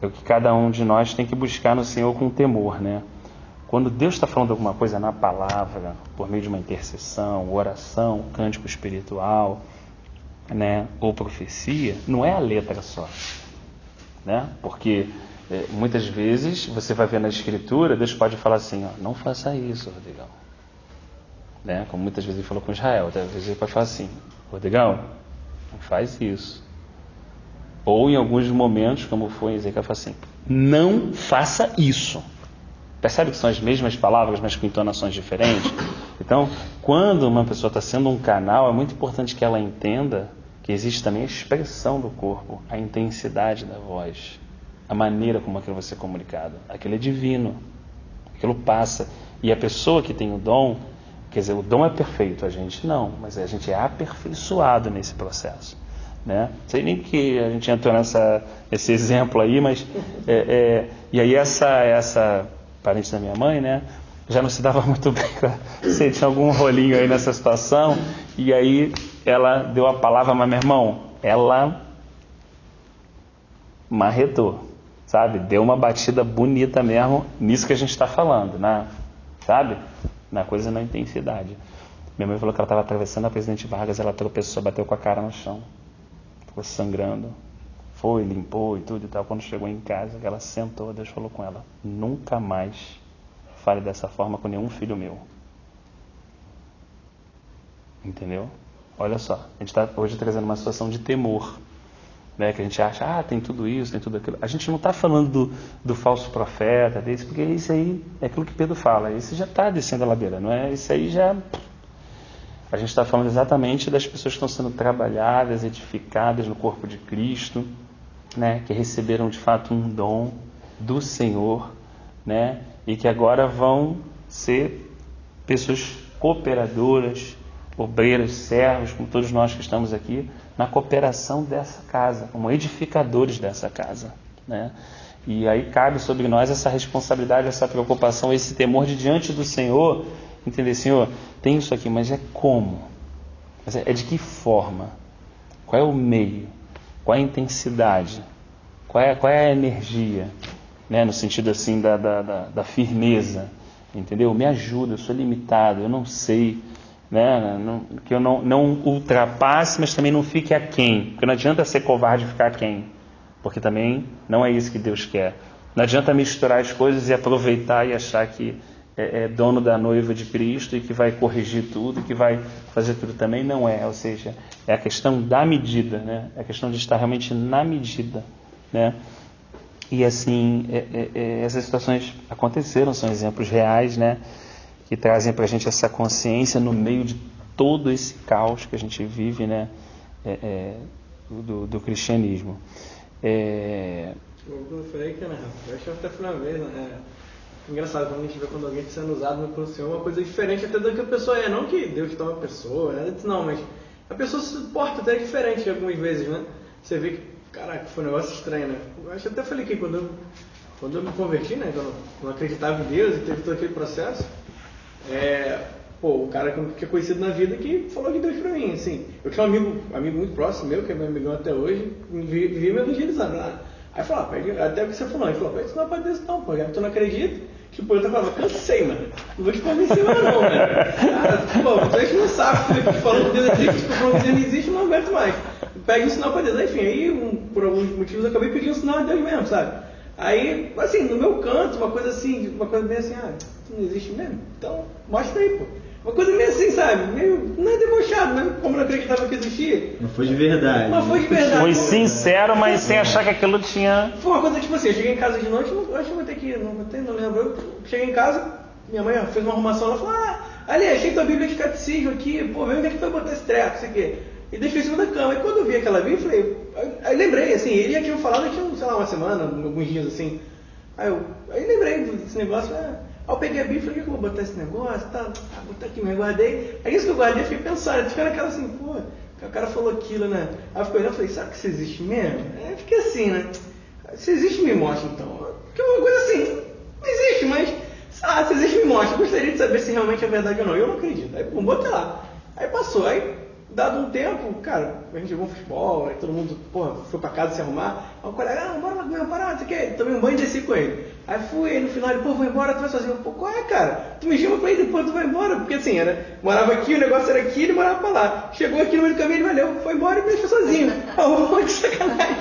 é o que cada um de nós tem que buscar no Senhor com temor, né? Quando Deus está falando alguma coisa na palavra, por meio de uma intercessão, oração, cântico espiritual, né, ou profecia, não é a letra só, né? Porque muitas vezes você vai ver na Escritura, Deus pode falar assim, ó, não faça isso, Rodrigão, né? Como muitas vezes ele falou com Israel, às vezes ele pode falar assim, Rodrigão, não faz isso. Ou em alguns momentos, como foi em Ezequiel, fala assim, não faça isso. Percebe que são as mesmas palavras, mas com entonações diferentes? Então, quando uma pessoa está sendo um canal, é muito importante que ela entenda que existe também a expressão do corpo, a intensidade da voz, a maneira como aquilo vai ser comunicado. Aquilo é divino, aquilo passa. E a pessoa que tem o dom, quer dizer, o dom é perfeito, a gente não, mas a gente é aperfeiçoado nesse processo, né? Não sei nem que a gente entrou nesse exemplo aí, mas e aí essa parente da minha mãe, né, já não se dava muito bem, se tinha algum rolinho aí nessa situação, e aí ela deu a palavra, mas meu irmão, ela marretou, sabe? Deu uma batida bonita mesmo nisso que a gente está falando, né? Sabe? Na coisa, na intensidade. Minha mãe falou que ela estava atravessando a Presidente Vargas, ela tropeçou, bateu com a cara no chão, ficou sangrando, foi, limpou e tudo e tal. Quando chegou em casa, ela sentou, Deus falou com ela: nunca mais fale dessa forma com nenhum filho meu. Entendeu? Olha só, a gente está hoje trazendo uma situação de temor, né, que a gente acha, tem tudo isso, tem tudo aquilo. A gente não está falando do falso profeta, desse, porque isso aí é aquilo que Pedro fala, isso já está descendo a ladeira, não é? Isso aí já... A gente está falando exatamente das pessoas que estão sendo trabalhadas, edificadas no corpo de Cristo, né, que receberam de fato um dom do Senhor, né, e que agora vão ser pessoas cooperadoras, obreiros, servos, como todos nós que estamos aqui, na cooperação dessa casa, como edificadores dessa casa, né? E aí cabe sobre nós essa responsabilidade, essa preocupação, esse temor de diante do Senhor, entender, Senhor, tem isso aqui, mas é como? É de que forma? Qual é o meio? Qual é a intensidade? Qual é a energia? Né? No sentido assim da firmeza, entendeu? Me ajuda, eu sou limitado, eu não sei... Né? Que eu não ultrapasse, mas também não fique aquém, porque não adianta ser covarde e ficar aquém, porque também não é isso que Deus quer. Não adianta misturar as coisas e aproveitar e achar que é dono da noiva de Cristo e que vai corrigir tudo, que vai fazer tudo. Também não é, ou seja, é a questão da medida, né? É a questão de estar realmente na medida, né? E assim, essas situações aconteceram, são exemplos reais, né, que trazem para a gente essa consciência no meio de todo esse caos que a gente vive, né, do cristianismo. Eu falei que, né, eu acho que até foi uma vez, né, engraçado quando a gente vê quando alguém está sendo usado pelo Senhor, uma coisa diferente até do que a pessoa é, não que Deus toma a pessoa, né, não, mas a pessoa se porta até diferente algumas vezes, né, você vê que, caraca, foi um negócio estranho, né, eu acho que até falei que quando eu me converti, né, quando eu acreditava em Deus e teve todo aquele processo, o cara que é conhecido na vida que falou de Deus pra mim, assim. Eu tinha um amigo muito próximo meu, que é meu amigão até hoje, vivia me evangelizando lá. Aí falou, até o que você falou, ele falou, isso não é pra Deus não, pô, já que tu não acredita, tipo, eu tava falando, cansei, mano, não vou te convencer mais não, mano. Cara, pô, vocês não sabem, falando que Deus existe, tipo, falando que Deus não existe, eu não aguento mais. Pede um sinal pra Deus, enfim, aí por alguns motivos eu acabei pedindo um sinal a Deus mesmo, sabe? Aí, assim, no meu canto, uma coisa bem assim, tu não existe mesmo? Então, mostra aí, pô. Uma coisa meio assim, sabe? Meio, não é debochado, mas como não acreditava que existia. Não foi de verdade. Mas foi de verdade. Foi sincero, mas sem achar que aquilo tinha... Foi uma coisa tipo assim, eu cheguei em casa de noite, eu acho que vou ter que ir, não lembro. Eu cheguei em casa, minha mãe fez uma arrumação, ela falou, ali, achei tua Bíblia de catecismo aqui, pô, vem onde é que tu vai botar esse treco, isso aqui. E deixei em cima da cama. Aí quando eu vi aquela Bíblia, eu falei, aí lembrei, assim, ele já tinha falado que, sei lá, uma semana, alguns dias assim. Aí lembrei desse negócio, Aí eu peguei a Bíblia e falei, o que eu vou botar esse negócio? Tá, botar aqui, me guardei. Aí isso que eu guardei, eu fiquei pensando, eu fiquei naquela assim, pô, o cara falou aquilo, né? Aí eu fiquei olhando e falei, sabe que isso existe mesmo? Aí eu fiquei assim, né? Se existe, me mostra então. Porque uma coisa assim, não existe, mas, se existe, me mostra. Eu gostaria de saber se realmente é verdade ou não. Eu não acredito. Aí, botei lá. Aí passou, dado um tempo, cara, a gente jogou futebol, aí todo mundo, foi pra casa se arrumar. Aí o colega, bora lá comer uma parada, você quer? Tomei um banho e desci com ele. Aí fui, aí no final ele, vou embora, tu vai sozinho. Qual é, cara? Tu me chama pra ir, depois tu vai embora. Porque assim, morava aqui, o negócio era aqui, ele morava pra lá. Chegou aqui no meio do caminho, ele valeu, foi embora e me deixou sozinho. Que sacanagem.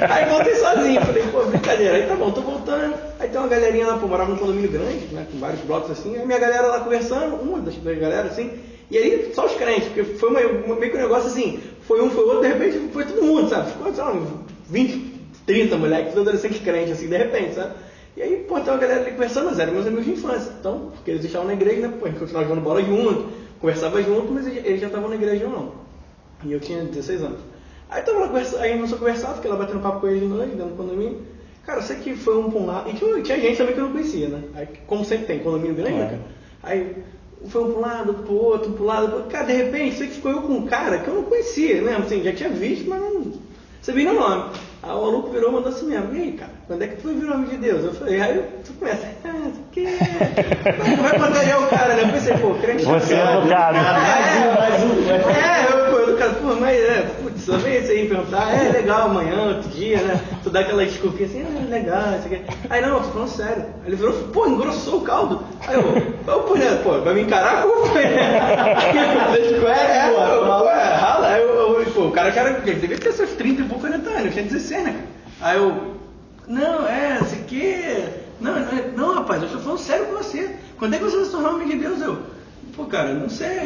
Aí voltei sozinho, falei, brincadeira. Aí tá bom, tô voltando. Aí tem uma galerinha lá, morava num condomínio grande, né, com vários blocos assim. Aí minha galera lá conversando, uma das galera assim. E aí, só os crentes, porque foi meio que um negócio assim, foi um, foi outro, de repente foi todo mundo, sabe? Ficou, sei lá, uns 20, 30 moleques, todos adolescentes crentes, assim, de repente, sabe? E aí, tem uma galera ali conversando, mas eram meus amigos de infância. Então, porque eles estavam na igreja, né? A gente continuava jogando bola junto, conversava junto, mas eles já estavam na igreja ou não. E eu tinha 16 anos. Aí tava lá conversando, aí a gente começou a conversar, fiquei lá batendo papo com eles de noite, dentro do condomínio. cara, isso aqui foi um pra um lado. E tinha gente também que eu não conhecia, né? Aí, como sempre tem, condomínio grande, né, cara? Aí foi um pro lado, pro outro, pro lado. Cara, de repente, isso aqui ficou eu com um cara que eu não conhecia, né? Assim, já tinha visto, mas não sabia o nome. Aí o maluco virou e mandou assim mesmo: e aí, cara, quando é que tu vai virar homem de Deus? Eu falei, aí tu começa, isso aqui vai batalhar o cara, né? Eu pensei, pô, crente. Você é educado. Mais um. Eu cara, pô, mas putz, só vem esse aí perguntar, legal, amanhã, outro dia, né? Tu dá aquela desculpinha assim, legal, isso aqui. Aí não, eu tô falando sério. Aí ele virou, pô, engrossou o caldo. Aí pô, né, pô, vai me encarar como foi? Rala. Aí pô, o cara ele devia ter seus 30 e pouco, 40 anos, eu tinha 16, né? Aí não, isso aqui. Não, rapaz, eu tô falando sério com você. Quando é que você vai se tornar um homem de Deus? Pô, cara, não sei.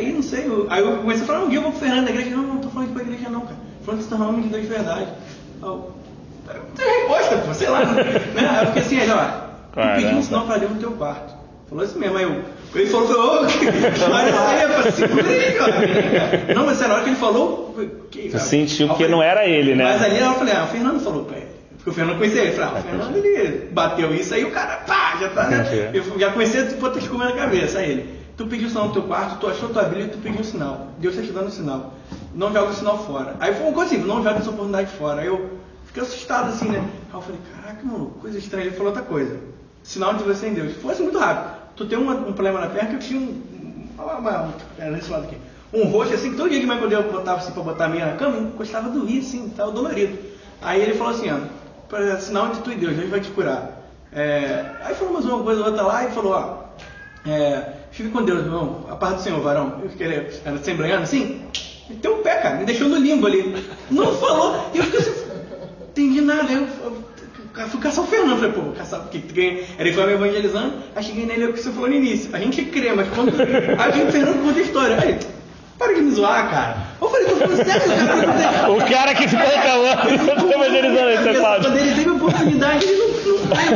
Aí eu comecei a falar, um dia eu vou pro Fernando da igreja. Não tô falando de pra igreja não, cara. Tô falando de se tornar um homem de Deus de verdade. Não tem resposta, pô, sei lá. Né? Aí eu fiquei assim, tu pediu um sinal pra Deus no teu quarto. Falou assim mesmo, ele falou, segura aí, cara. Não, mas na hora que ele falou... Tu sentiu que não era ele, né? Mas ali eu falei, o Fernando falou pra ele. Porque o Fernando conhecia ele. Eu falei, o Fernando, ele bateu isso, aí o cara, já tá, né? Eu já conhecia, tu ter escovando na cabeça, aí ele. Tu pediu o sinal no teu quarto, tu achou tua Bíblia e tu pediu o sinal. Deus está te dando o sinal. Não joga o sinal fora. Aí foi uma coisa assim, não joga essa oportunidade fora. Aí eu fiquei assustado assim, né? Aí eu falei, caraca, mano, coisa estranha. Ele falou outra coisa. Sinal de você em Deus. Foi assim muito rápido. Tu tem um problema na perna que eu tinha era nesse lado aqui. Um roxo assim, que todo dia de manhã quando eu botava assim pra botar a minha na cama, eu gostava de dormir assim, tava dolorido. Aí ele falou assim, sinal de tu e Deus vai te curar. Aí falou mais uma coisa outra lá e falou, fica com Deus, irmão, a paz do Senhor, varão. Eu fiquei assembleando assim, meteu o pé, cara, me deixou no limbo ali. Não falou, e eu fiquei assim, entendi nada. Eu fui caçar o Fernando, falei, pô, caçar, porque ele foi me evangelizando, aí cheguei nele, o que você falou no início. A gente crê, mas quando. Aí o Fernando conta a história. Aí, para de me zoar, cara. Eu falei, tô falando sério, cara. O cara que ficou reclamando, evangelizando esse quadro. Quando ele teve a oportunidade, ele não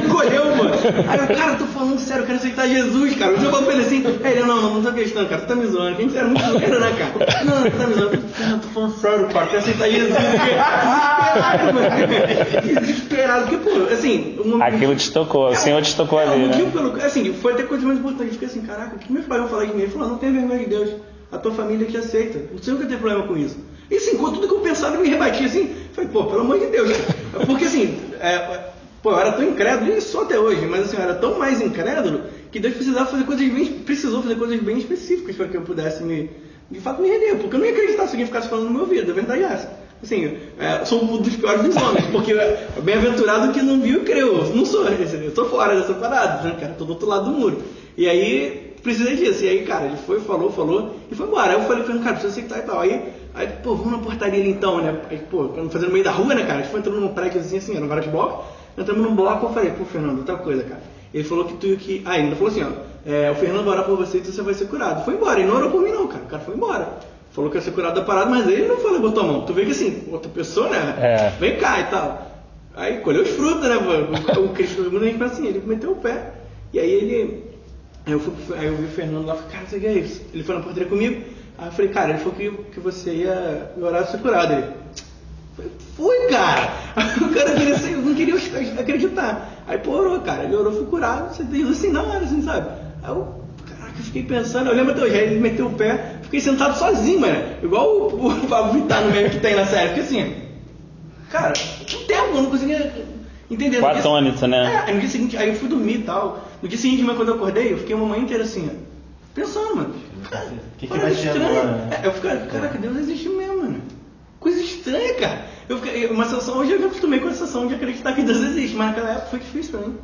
encolheu, mano. Aí eu, cara, tô falando sério, eu quero aceitar Jesus, cara. Eu falei pra ele assim, aí ele, não tô acreditando, cara, tu tá me zoando. A gente era muito zoeiro, né, cara? Não, tu tá me zoando. Eu tô falando sério, cara, eu quero aceitar Jesus. Desesperado, mano. Desesperado, porque, pô, assim... Aquilo te tocou, o Senhor te tocou ali, né? Assim, foi até coisa mais importante. Eu fiquei assim, caraca, o que meus pais vão falar de mim? Ele falou, não tem vergonha de Deus. A tua família te aceita. Não sei o que tem problema com isso. E assim, com tudo que eu pensava, eu me rebatia assim. Falei, pô, pelo amor de Deus. Porque assim, eu era tão incrédulo, e sou até hoje, mas assim, eu era tão mais incrédulo que Deus precisou fazer coisas bem específicas para que eu pudesse de fato me render. Porque eu não ia acreditar se alguém ficasse falando no meu ouvido. A verdade é essa. Assim, sou um dos piores dos homens, porque bem-aventurado que não viu e creu. Eu não sou, eu tô fora dessa parada, né, cara? Tô do outro lado do muro. E aí, precisei disso. E aí, cara, ele foi, falou, e foi embora. Aí eu falei, cara, precisa aceitar e tal. Aí, pô, vamos na portaria ali então, né? Aí, pô, fazendo no meio da rua, né, cara? A gente foi entrando num prédio assim, era um vários blocos. Entramos num bloco, eu falei, pô, Fernando, outra coisa, cara. Ele falou que ele ainda falou assim, o Fernando vai orar por você e você vai ser curado. Foi embora, ele não orou por mim não, cara. O cara foi embora. Falou que ia ser curado da parada, mas ele não falou, botou a mão. Tu vê que assim, outra pessoa, né? Vem cá e tal. Aí colheu os frutos, né? O Cristo, a gente pensa assim, ele meteu o pé. E aí Aí eu vi o Fernando lá, falei, cara, você que é isso? Ele foi na portaria comigo, aí eu falei, cara, ele falou que você ia orar e ser curado. Ele, fui, cara! O cara não queria acreditar. Aí, pô, orou, cara, ele orou, foi curado, você tem assim na hora, assim, sabe? Aí eu, caraca, eu fiquei pensando, eu lembro até hoje, aí ele meteu o pé, fiquei sentado sozinho, mano, igual o Pablo Vittar no meme que tem na série, porque assim, cara, um tempo, eu não conseguia entender. Ficou atônito, né? Aí no dia seguinte, aí eu fui dormir e tal. No dia seguinte, quando eu acordei, eu fiquei uma manhã inteira assim, pensando, mano. O que vai ser agora? Eu fiquei, caraca, Deus existe mesmo, mano. Coisa estranha, cara. Uma sensação, hoje eu me acostumei com a sensação de acreditar que Deus existe, mas naquela época foi difícil pra mim.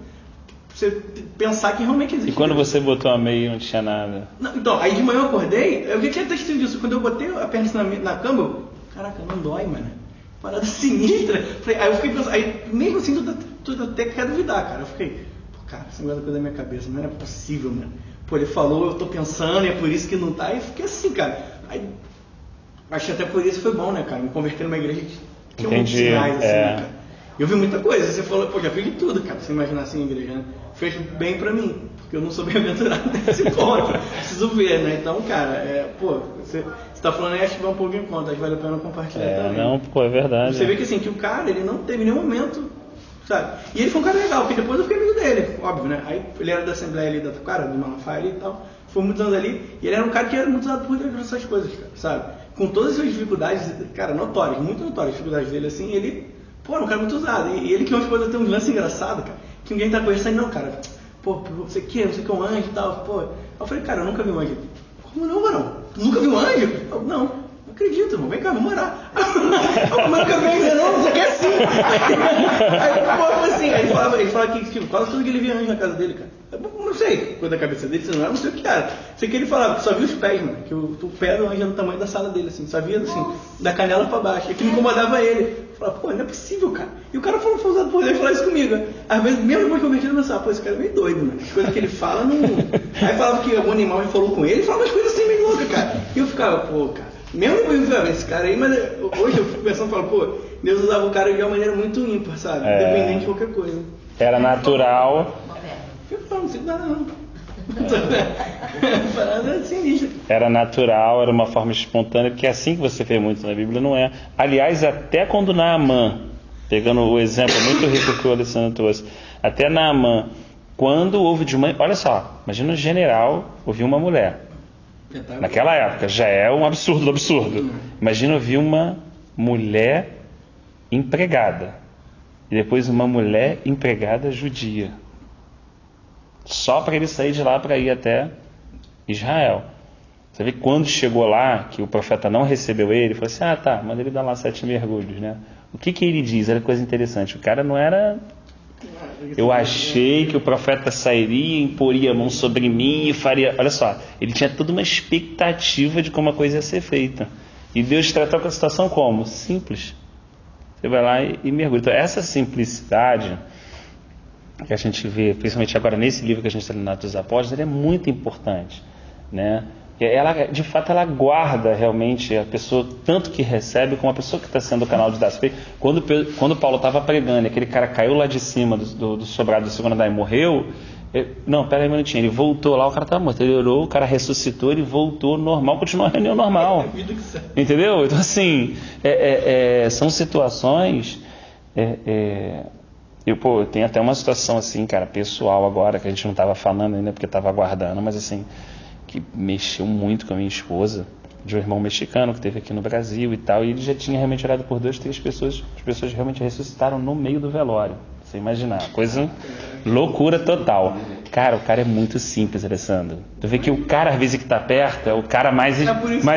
Você pensar que realmente existe. E quando você botou a meia não tinha nada? Não, então, aí de manhã eu acordei, eu já tinha testigo disso. Quando eu botei a perna na cama, eu, caraca, não dói, mano. Parada sinistra. Aí eu fiquei pensando, aí mesmo assim, tu até quer duvidar, cara. Eu fiquei, pô, cara, essa coisa da minha cabeça, não é possível, mano. Pô, ele falou, eu tô pensando, e é por isso que não tá. Aí eu fiquei assim, cara. Aí, acho que até por isso foi bom, né, cara? Me converter numa igreja que tinha muitos sinais, assim, né, cara? Eu vi muita coisa. Você falou, pô, já fiz de tudo, cara. Você imaginar assim a igreja, né? Fez bem pra mim, porque eu não sou bem aventurado nesse ponto. Preciso ver, né? Então, cara, pô, você tá falando aí, acho que vai um pouco em conta, acho que vale a pena compartilhar também. Não, pô, é verdade. Você vê que assim, que o cara, ele não teve nenhum momento sabe? E ele foi um cara legal, porque depois eu fiquei amigo dele, óbvio, né? Aí ele era da Assembleia ali, do Malafaia ali e tal, foi muitos anos ali, e ele era um cara que era muito usado por Deus essas coisas, cara, sabe? Com todas as suas dificuldades, cara, notórias, muito notórias as dificuldades dele, assim, ele, pô, era um cara muito usado. E ele que umas coisas tem uns lances engraçados, cara, que ninguém tá conversando, não, cara, pô, você quer, não sei o que é um anjo e tal, pô. Aí eu falei, cara, eu nunca vi um anjo. Como não, mano? Tu nunca viu um anjo? Eu, não acredito, irmão, vem cá, vamos morar. Eu nunca vi ainda não, você quer sim. Aí, assim, aí ele falava que tipo, quase tudo que ele via anjo na casa dele, cara. Eu não sei, coisa da cabeça dele, você não sei o que era. Sei que ele falava que só via os pés, mano, que o pé do anjo é no tamanho da sala dele, assim, só via assim, da canela pra baixo. E que incomodava ele. Eu falava, pô, não é possível, cara. E o cara foi usado por Deus falar isso comigo. Às vezes, mesmo depois que eu meti, eu pensava, pô, esse cara é meio doido, mano. As coisas que ele fala não. Aí falava que algum animal já falou com ele, falava umas coisas assim meio loucas, cara. E eu ficava, pô, cara. Mesmo eu esse cara aí, mas hoje eu fico pensando e falo, pô, Deus usava o cara de uma maneira muito ímpar, sabe? Independente de qualquer coisa. Era natural. Não sei nada não. Parada sinistra. Era natural, era uma forma espontânea, porque é assim que você vê muito na Bíblia, não é? Aliás, até quando Naamã, pegando o exemplo muito rico que o Alessandro trouxe, até Naamã, quando houve de uma... Olha só, imagina um general ouvir uma mulher. Naquela época já é um absurdo do absurdo. Imagina ouvir uma mulher empregada e depois uma mulher empregada judia, só para ele sair de lá para ir até Israel. Você vê que quando chegou lá, que o profeta não recebeu ele, falou assim, tá, manda ele dar lá 7 mergulhos, né? O que ele diz? Era coisa interessante, o cara não era... Eu achei que o profeta sairia, imporia a mão sobre mim e faria... Olha só, ele tinha toda uma expectativa de como a coisa ia ser feita. E Deus tratou com a situação como? Simples. Você vai lá e mergulha. Então, essa simplicidade que a gente vê, principalmente agora nesse livro que a gente está lendo, Atos dos Apóstolos, ele é muito importante, né? Ela, de fato, ela guarda realmente a pessoa, tanto que recebe, como a pessoa que está sendo o canal de dar. Quando Paulo estava pregando, aquele cara caiu lá de cima do sobrado do segundo andar e morreu. Não, pera aí um minutinho, ele voltou lá, o cara estava morto, ele orou, o cara ressuscitou, ele voltou normal, continuou a reunião normal. Entendeu? Então, assim, são situações... Eu tenho até uma situação assim, cara, pessoal agora, que a gente não estava falando ainda porque estava aguardando, mas assim, que mexeu muito com a minha esposa, de um irmão mexicano que teve aqui no Brasil e tal, e ele já tinha realmente orado por 2, 3 pessoas, as pessoas realmente ressuscitaram no meio do velório, você imaginar, coisa, loucura total. Cara, o cara é muito simples, Alessandro. Tu vê que o cara, às vezes, que tá perto, é o cara mais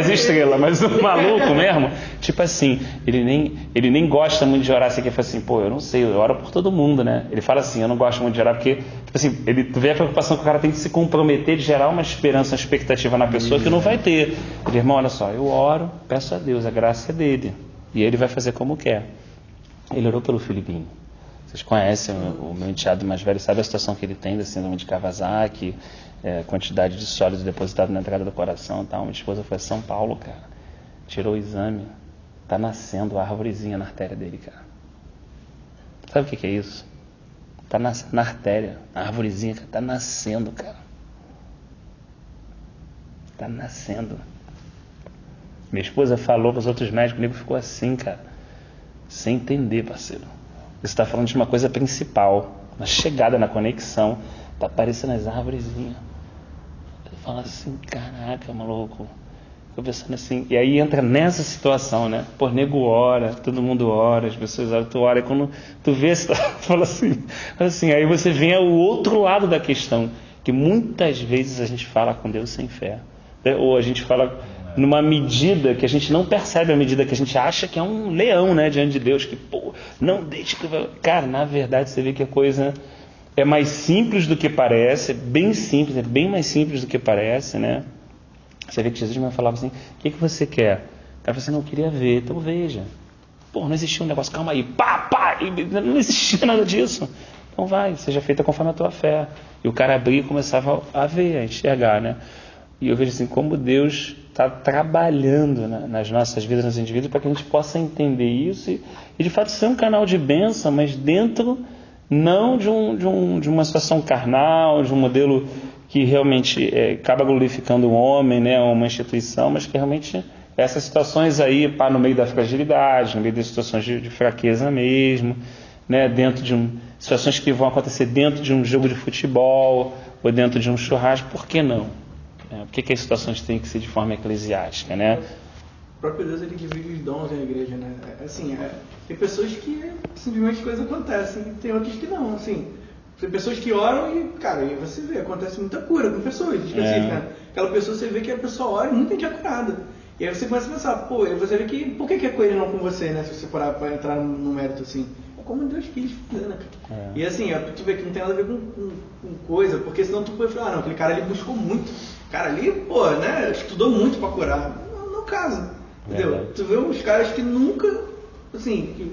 estrela, mas o maluco mesmo, tipo assim, ele nem gosta muito de orar, assim, que ele fala assim, pô, eu não sei, eu oro por todo mundo, né? Ele fala assim, eu não gosto muito de orar, porque, tipo assim, tu vê a preocupação que o cara tem de se comprometer, de gerar uma esperança, uma expectativa na pessoa que não vai ter. Ele, irmão, olha só, eu oro, peço a Deus, a graça é dele, e ele vai fazer como quer. Ele orou pelo Filipinho. Vocês conhecem o meu enteado mais velho, sabe a situação que ele tem da síndrome de Kawasaki, quantidade de sólido depositado na entrada do coração e tal. Minha esposa foi a São Paulo, cara, tirou o exame, tá nascendo a árvorezinha na artéria dele, cara. Sabe o que é isso? Tá nascendo na artéria, a árvorezinha, cara, tá nascendo, cara. Tá nascendo. Minha esposa falou para os outros médicos, o nego ficou assim, cara, sem entender, parceiro. Você está falando de uma coisa principal, na chegada, na conexão, tá aparecendo as árvorezinhas. Eu falo assim, caraca, maluco. Tô pensando assim, e aí entra nessa situação, né? Pô, nego ora, todo mundo ora, as pessoas oram, tu ora, e quando tu vê, você fala assim, aí você vem ao outro lado da questão, que muitas vezes a gente fala com Deus sem fé, ou a gente fala numa medida que a gente não percebe, a medida que a gente acha que é um leão, né, diante de Deus, que, pô, não deixe que... Cara, na verdade, você vê que a coisa é mais simples do que parece, é bem simples, é bem mais simples do que parece, né? Você vê que Jesus me falava assim, o que você quer? O cara falou assim, não, eu queria ver, então veja. Pô, não existia um negócio, calma aí, pá, não existia nada disso. Então vai, seja feita conforme a tua fé. E o cara abria e começava a ver, a enxergar, né? E eu vejo assim, como Deus está trabalhando nas nossas vidas, nos indivíduos, para que a gente possa entender isso e de fato ser um canal de bênção, mas dentro não de uma situação carnal, de um modelo que realmente acaba glorificando o homem, né, uma instituição, mas que realmente essas situações aí, no meio da fragilidade, no meio das situações de fraqueza mesmo, né, dentro de situações que vão acontecer dentro de um jogo de futebol ou dentro de um churrasco, por que não? Por que as situações têm que ser de forma eclesiástica, né? O próprio Deus, ele divide os dons na igreja, né? Assim, tem pessoas que simplesmente coisas acontecem, tem outras que não, assim. Tem pessoas que oram e, cara, aí você vê, acontece muita cura com pessoas específicas, né? Aquela pessoa, você vê que a pessoa ora e muita gente é curada. E aí você começa a pensar, pô, aí você vê que, por que é com ele e não com você, né? Se você parar pra entrar no mérito, assim. É como Deus quis, né, cara? E assim, tu vê que não tem nada a ver com coisa, porque senão tu pode falar, não, aquele cara ali buscou muito. O cara ali, pô, né, estudou muito pra curar. Não casa, entendeu? Tu vê uns caras que nunca, assim,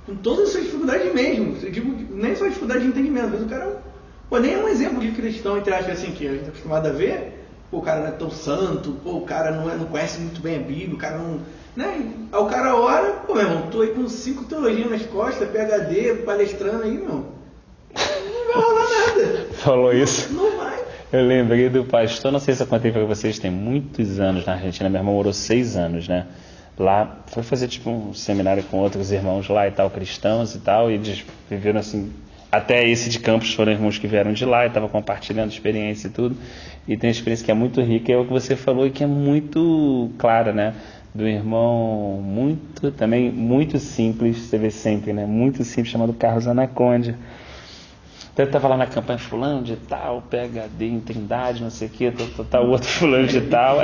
com todas as suas dificuldades mesmo, eu digo, nem só dificuldade de entendimento, às vezes o cara, pô, nem é um exemplo de cristão, entre aspas, assim, que a gente tá acostumado a ver, pô, o cara não é tão santo, pô, o cara não conhece muito bem a Bíblia, o cara não, né, aí o cara ora, pô, meu irmão, tô aí com 5 teologias nas costas, PhD, palestrando aí, meu, não vai rolar nada. Falou isso? Não vai. Eu lembrei do pastor, não sei se eu contei para vocês, tem muitos anos na Argentina, meu irmão morou 6 anos, né? Lá, foi fazer tipo um seminário com outros irmãos lá e tal, cristãos e tal, e eles viveram assim, até esse de Campos foram irmãos que vieram de lá e estavam compartilhando experiência e tudo, e tem uma experiência que é muito rica, é o que você falou e que é muito clara, né? Do irmão muito simples, você vê sempre, né? Muito simples, chamado Carlos Anaconda. Então ele estava lá na campanha fulano de tal, PhD em Trindade, não sei o que, tal, outro fulano de tal,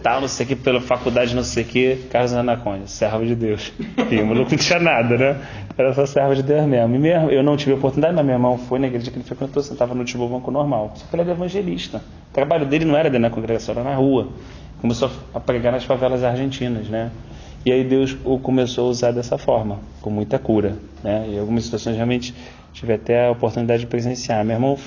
tal, não sei o que, pela faculdade não sei o que, Carlos Anaconda, servo de Deus. E o maluco não tinha nada, né? Era só servo de Deus mesmo. E mesmo, eu não tive a oportunidade, mas meu irmão foi na igreja que ele frequentou, sentava no último banco normal. Só que ele era evangelista. O trabalho dele não era dentro da congregação, era na rua. Começou a pregar nas favelas argentinas, né? E aí Deus o começou a usar dessa forma, com muita cura, né? E algumas situações realmente tive até a oportunidade de presenciar. Meu irmão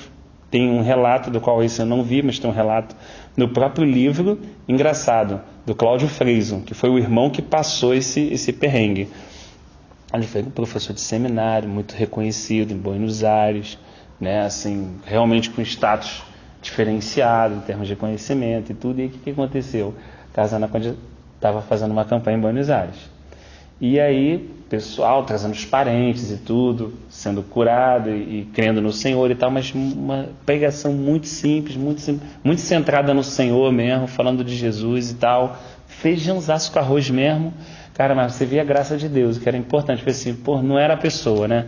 tem um relato, do qual esse eu não vi, mas tem um relato no próprio livro, engraçado, do Cláudio Freison, que foi o irmão que passou esse perrengue. Ele foi um professor de seminário, muito reconhecido em Buenos Aires, né? Assim, realmente com status diferenciado em termos de conhecimento e tudo. E o que aconteceu? Carlos Anaconda estava fazendo uma campanha em Buenos Aires. E aí, pessoal trazendo os parentes e tudo, sendo curado e crendo no Senhor e tal, mas uma pregação muito simples, muito centrada no Senhor mesmo, falando de Jesus e tal. Feijãozaço com arroz mesmo. Cara, mas você via a graça de Deus, que era importante. Porque assim, pô, não era a pessoa, né?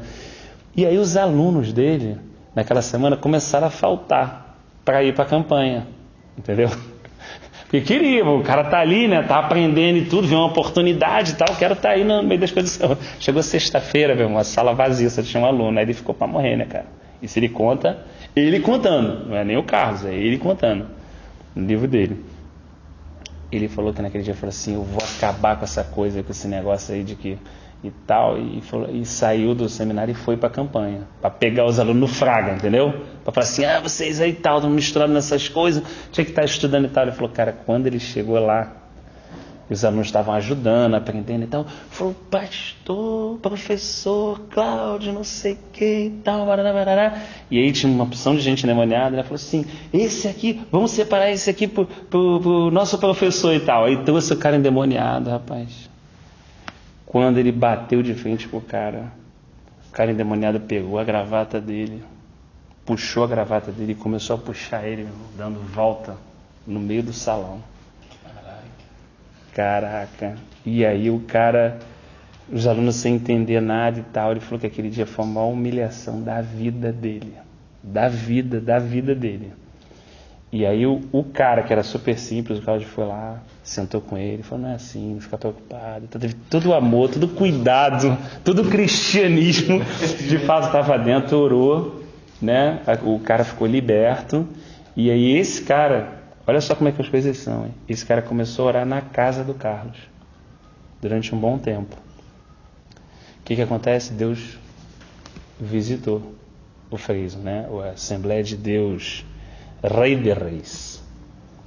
E aí os alunos dele, naquela semana, começaram a faltar para ir para a campanha, entendeu? Porque queria, o cara tá ali, né? Tá aprendendo e tudo, viu uma oportunidade e tal, quero estar aí no meio das coisas. Chegou sexta-feira, viu, uma sala vazia, só tinha um aluno, aí ele ficou para morrer, né, cara? Isso ele conta, ele contando, não é nem o Carlos, é ele contando, no livro dele. Ele falou que naquele dia, falou assim, eu vou acabar com essa coisa, com esse negócio aí de que e tal, e saiu do seminário e foi para a campanha, para pegar os alunos no fraga, entendeu? Para falar assim, vocês aí tal, estão misturando nessas coisas, tinha que estar estudando e tal. Ele falou, cara, quando ele chegou lá, os alunos estavam ajudando, aprendendo e tal, falou, pastor, professor, Cláudio, não sei o que e tal, barará. E aí tinha uma opção de gente endemoniada, ele falou assim, esse aqui, vamos separar esse aqui pro nosso professor e tal. Aí trouxe o cara endemoniado, rapaz. Quando ele bateu de frente pro cara, o cara endemoniado pegou a gravata dele, puxou a gravata dele e começou a puxar ele, dando volta no meio do salão. Caraca. E aí o cara, os alunos sem entender nada e tal, ele falou que aquele dia foi uma humilhação da vida dele. Da vida dele. E aí o cara, que era super simples, o Cláudio foi lá, sentou com ele, falou, não é assim, não fica preocupado. Teve todo o amor, todo o cuidado, todo o cristianismo, de fato estava dentro, orou, né? O cara ficou liberto. E aí esse cara, olha só como é que as coisas são, hein? Esse cara começou a orar na casa do Carlos, durante um bom tempo. O que acontece? Deus visitou o Freison, né? A Assembleia de Deus, Rei de Reis,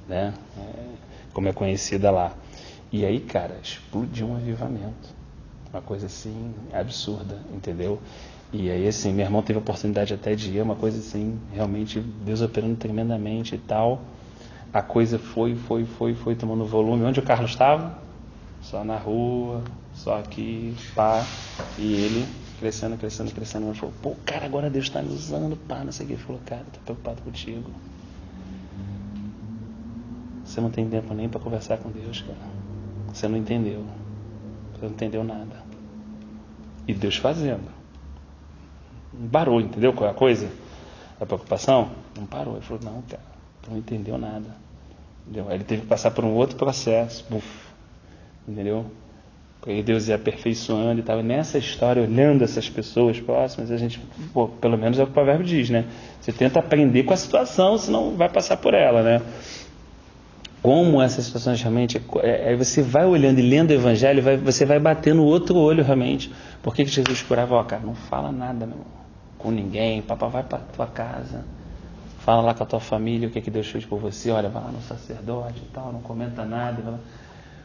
né? Como é conhecida lá. E aí, cara, explodiu um avivamento. Uma coisa assim, absurda, entendeu? E aí, assim, meu irmão teve a oportunidade até de ir, uma coisa assim, realmente, Deus operando tremendamente e tal. A coisa foi tomando volume. Onde o Carlos estava? Só na rua, só aqui, pá. E ele Crescendo. Ele falou, pô, cara, agora Deus está me usando, pá, não sei o que. Ele falou, cara, tô preocupado contigo. Você não tem tempo nem para conversar com Deus, cara. Você não entendeu. Você não entendeu nada. E Deus fazendo. Não parou, entendeu qual é a coisa? A preocupação? Não parou. Ele falou, não, cara, tu não entendeu nada. Entendeu? Aí ele teve que passar por um outro processo. Entendeu? Porque Deus ia aperfeiçoando e estava nessa história, olhando essas pessoas próximas, a gente, pô, pelo menos é o que o provérbio diz, né? Você tenta aprender com a situação, senão vai passar por ela, né? Como essas situações realmente... Aí você vai olhando e lendo o Evangelho, você vai batendo o outro olho realmente. Por que Jesus curava? Ó, cara, não fala nada, meu irmão, com ninguém. Papai, vai para tua casa, fala lá com a tua família o que Deus fez por você. Olha, vai lá no sacerdote e tal, não comenta nada. Vai lá.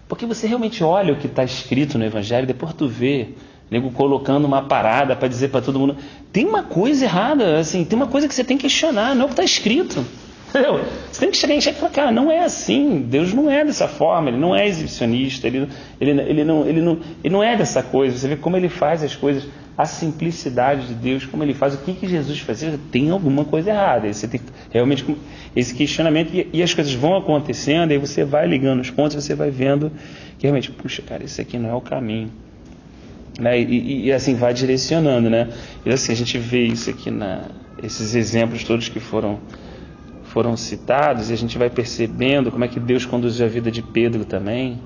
Porque você realmente olha o que está escrito no Evangelho, depois tu vê, nego colocando uma parada para dizer para todo mundo, tem uma coisa errada, assim, tem uma coisa que você tem que questionar, não é o que está escrito. Entendeu? Você tem que chegar em xeque e falar, cara, não é assim, Deus não é dessa forma, Ele não é exibicionista, ele não é dessa coisa. Você vê como Ele faz as coisas, a simplicidade de Deus, como Ele faz, o que Jesus fazia, tem alguma coisa errada. Aí você tem realmente esse questionamento e as coisas vão acontecendo, aí você vai ligando os pontos, você vai vendo que realmente, puxa, cara, esse aqui não é o caminho. Né? E assim vai direcionando, né? E assim, a gente vê isso aqui, esses exemplos todos que foram citados, e a gente vai percebendo como é que Deus conduziu a vida de Pedro também,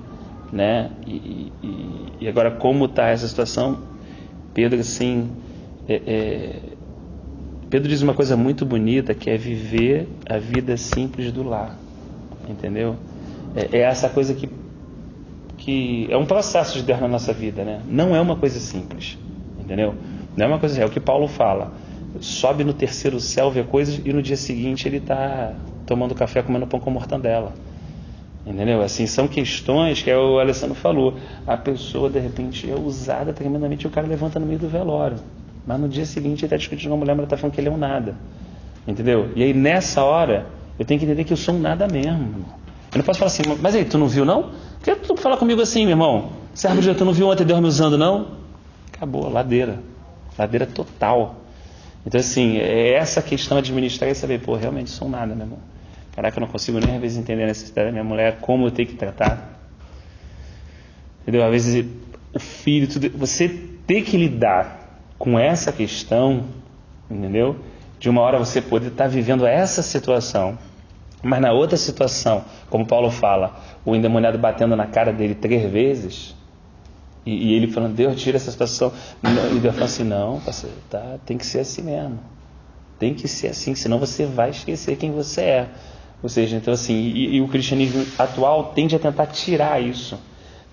né? E agora como está essa situação? Pedro, assim, Pedro diz uma coisa muito bonita, que é viver a vida simples do lar, entendeu? É essa coisa que é um processo de Deus na nossa vida, né? Não é uma coisa simples, entendeu? Não é uma coisa, é o que Paulo fala. Sobe no terceiro céu, vê coisas, e no dia seguinte ele está tomando café, comendo pão com mortandela. Entendeu? Assim, são questões que o Alessandro falou. A pessoa, de repente, é usada tremendamente, e o cara levanta no meio do velório. Mas no dia seguinte ele está discutindo com uma mulher, mas está falando que ele é um nada. Entendeu? E aí, nessa hora, eu tenho que entender que eu sou um nada mesmo. Eu não posso falar assim, mas aí, tu não viu, não? Por que tu fala comigo assim, meu irmão? Servo de Deus, tu não viu ontem Deus me usando, não? Acabou, ladeira. Ladeira total. Então, assim, é essa questão de administrar e saber, pô, realmente sou nada, meu irmão. Caraca, eu não consigo nem às vezes entender a necessidade da minha mulher, como eu tenho que tratar. Entendeu? Às vezes, o filho, tudo, você tem que lidar com essa questão, entendeu? De uma hora você poder estar vivendo essa situação, mas na outra situação, como Paulo fala, o endemoniado batendo na cara dele 3 vezes... E ele falando, Deus, tira essa situação. E Deus falou assim, não, parceiro, tá, tem que ser assim mesmo. Tem que ser assim, senão você vai esquecer quem você é. Ou seja, então assim, e o cristianismo atual tende a tentar tirar isso.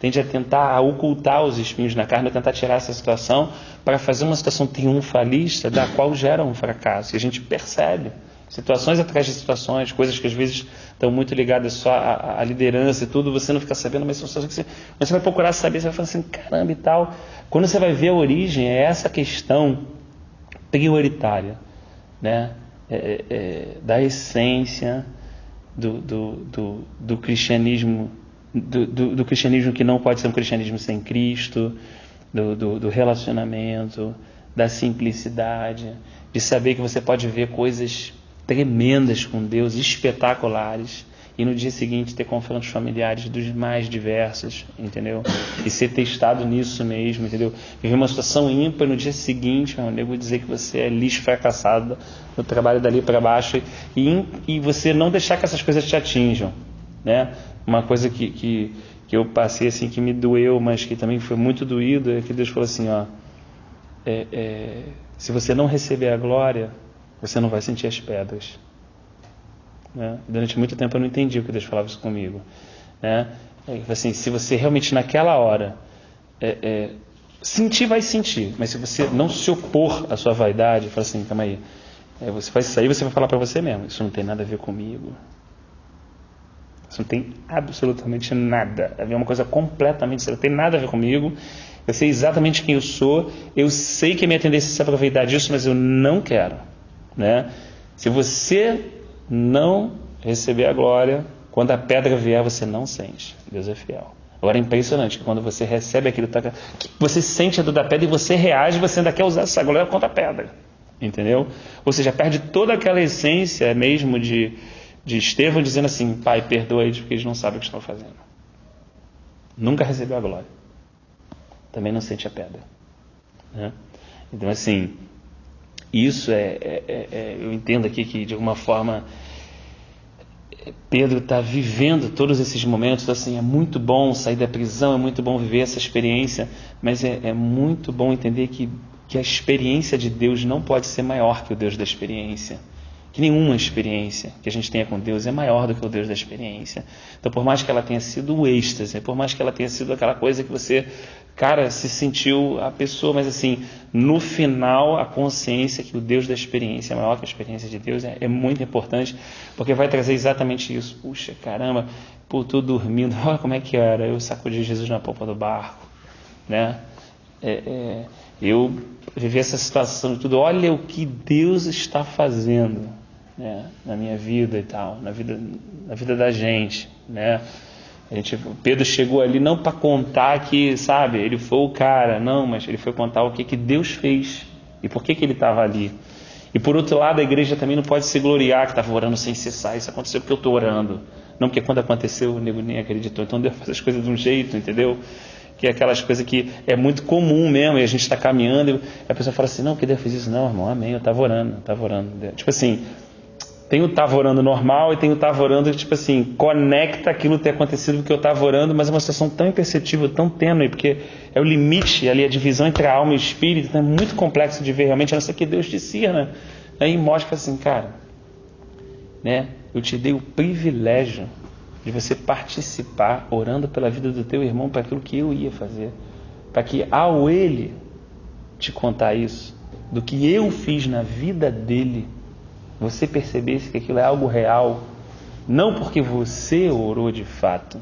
Tende a tentar ocultar os espinhos na carne, a tentar tirar essa situação para fazer uma situação triunfalista da qual gera um fracasso. E a gente percebe situações atrás de situações, coisas que às vezes estão muito ligadas só à liderança e tudo, você não fica sabendo, mas são situações que você vai procurar saber, você vai falar assim, caramba e tal. Quando você vai ver a origem, é essa questão prioritária, né? Da essência do cristianismo, do cristianismo que não pode ser um cristianismo sem Cristo, do relacionamento, da simplicidade, de saber que você pode ver coisas tremendas com Deus, espetaculares, e no dia seguinte ter confrontos familiares dos mais diversos, entendeu? E ser testado nisso mesmo, entendeu? Viver uma situação ímpar, no dia seguinte, meu amigo, dizer que você é lixo fracassado no trabalho dali para baixo, e você não deixar que essas coisas te atinjam, né? Uma coisa que eu passei assim, que me doeu, mas que também foi muito doído, é que Deus falou assim, ó, se você não receber a glória, você não vai sentir as pedras. Né? Durante muito tempo eu não entendi o que Deus falava isso comigo. Né? Assim, se você realmente naquela hora sentir, vai sentir. Mas se você não se opor à sua vaidade, fala assim, calma aí, você vai sair e você vai falar para você mesmo, isso não tem nada a ver comigo. Isso não tem absolutamente nada a ver, é uma coisa completamente, isso não tem nada a ver comigo. Eu sei exatamente quem eu sou, eu sei que a minha tendência é se aproveitar disso, mas eu não quero. Né? Se você não receber a glória, quando a pedra vier, você não sente. Deus é fiel. Agora é impressionante que quando você recebe aquilo, você sente a dor da pedra e você reage, você ainda quer usar essa glória contra a pedra. Entendeu? Ou seja, perde toda aquela essência mesmo de Estevão dizendo assim: Pai, perdoa eles porque eles não sabem o que estão fazendo. Nunca recebeu a glória. Também não sente a pedra. Né? Então, assim, isso eu entendo aqui que, de alguma forma, Pedro está vivendo todos esses momentos. Assim, é muito bom sair da prisão, é muito bom viver essa experiência, mas é muito bom entender que a experiência de Deus não pode ser maior que o Deus da experiência. Que nenhuma experiência que a gente tenha com Deus é maior do que o Deus da experiência. Então, por mais que ela tenha sido um êxtase, por mais que ela tenha sido aquela coisa que você, cara, se sentiu a pessoa, mas assim, no final, a consciência que o Deus da experiência é maior que a experiência de Deus é muito importante, porque vai trazer exatamente isso. Puxa, caramba, pô, tô dormindo, olha como é que era, eu sacudi Jesus na polpa do barco, né? Eu vivi essa situação de tudo, olha o que Deus está fazendo, né, na minha vida e tal, na vida da gente, né? Pedro chegou ali não para contar que, sabe, ele foi o cara, não, mas ele foi contar o que Deus fez e por que ele estava ali. E por outro lado, a igreja também não pode se gloriar que estava orando sem cessar. Isso aconteceu porque eu estou orando, não porque quando aconteceu o nego nem acreditou. Então Deus faz as coisas de um jeito, entendeu? Que é aquelas coisas que é muito comum mesmo, e a gente está caminhando e a pessoa fala assim: não, que Deus fez isso? Não, irmão, amém, eu estava orando. Tipo assim, tem o estava orando normal e tem o estava orando, tipo assim, conecta aquilo ter acontecido porque eu estava orando, mas é uma situação tão imperceptível, tão tênue, porque é o limite ali, a divisão entre a alma e o espírito, então é muito complexo de ver realmente, a não ser que Deus discerna. Aí mostra assim, cara, né, eu te dei o privilégio de você participar orando pela vida do teu irmão para aquilo que eu ia fazer, para que ao ele te contar isso, do que eu fiz na vida dele, você percebesse que aquilo é algo real, não porque você orou de fato,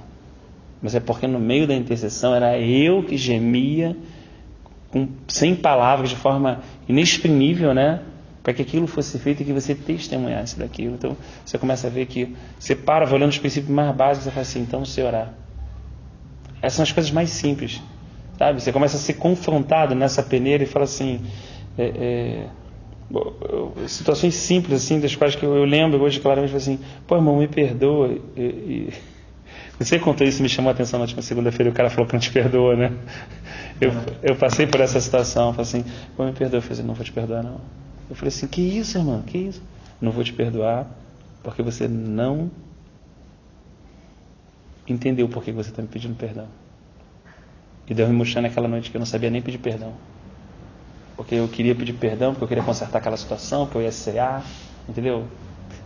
mas é porque no meio da intercessão era eu que gemia sem palavras, de forma inexprimível, né? Para que aquilo fosse feito e que você testemunhasse daquilo. Então você começa a ver que você vai olhando os princípios mais básicos e fala assim: então você orar. Essas são as coisas mais simples, sabe? Você começa a ser confrontado nessa peneira e fala assim, situações simples assim, das quais que eu lembro hoje claramente, assim: pô, irmão, me perdoa. Você contou isso, me chamou a atenção na última segunda-feira, o cara falou que não te perdoa, né? Eu passei por essa situação, falei assim: pô, me perdoa. Eu falei assim: não vou te perdoar não. Eu falei assim: que isso, irmão, que isso? Não vou te perdoar porque você não entendeu por que você está me pedindo perdão. E Deus me mostrou naquela noite que eu não sabia nem pedir perdão, porque eu queria pedir perdão, porque eu queria consertar aquela situação, porque eu ia cear, entendeu?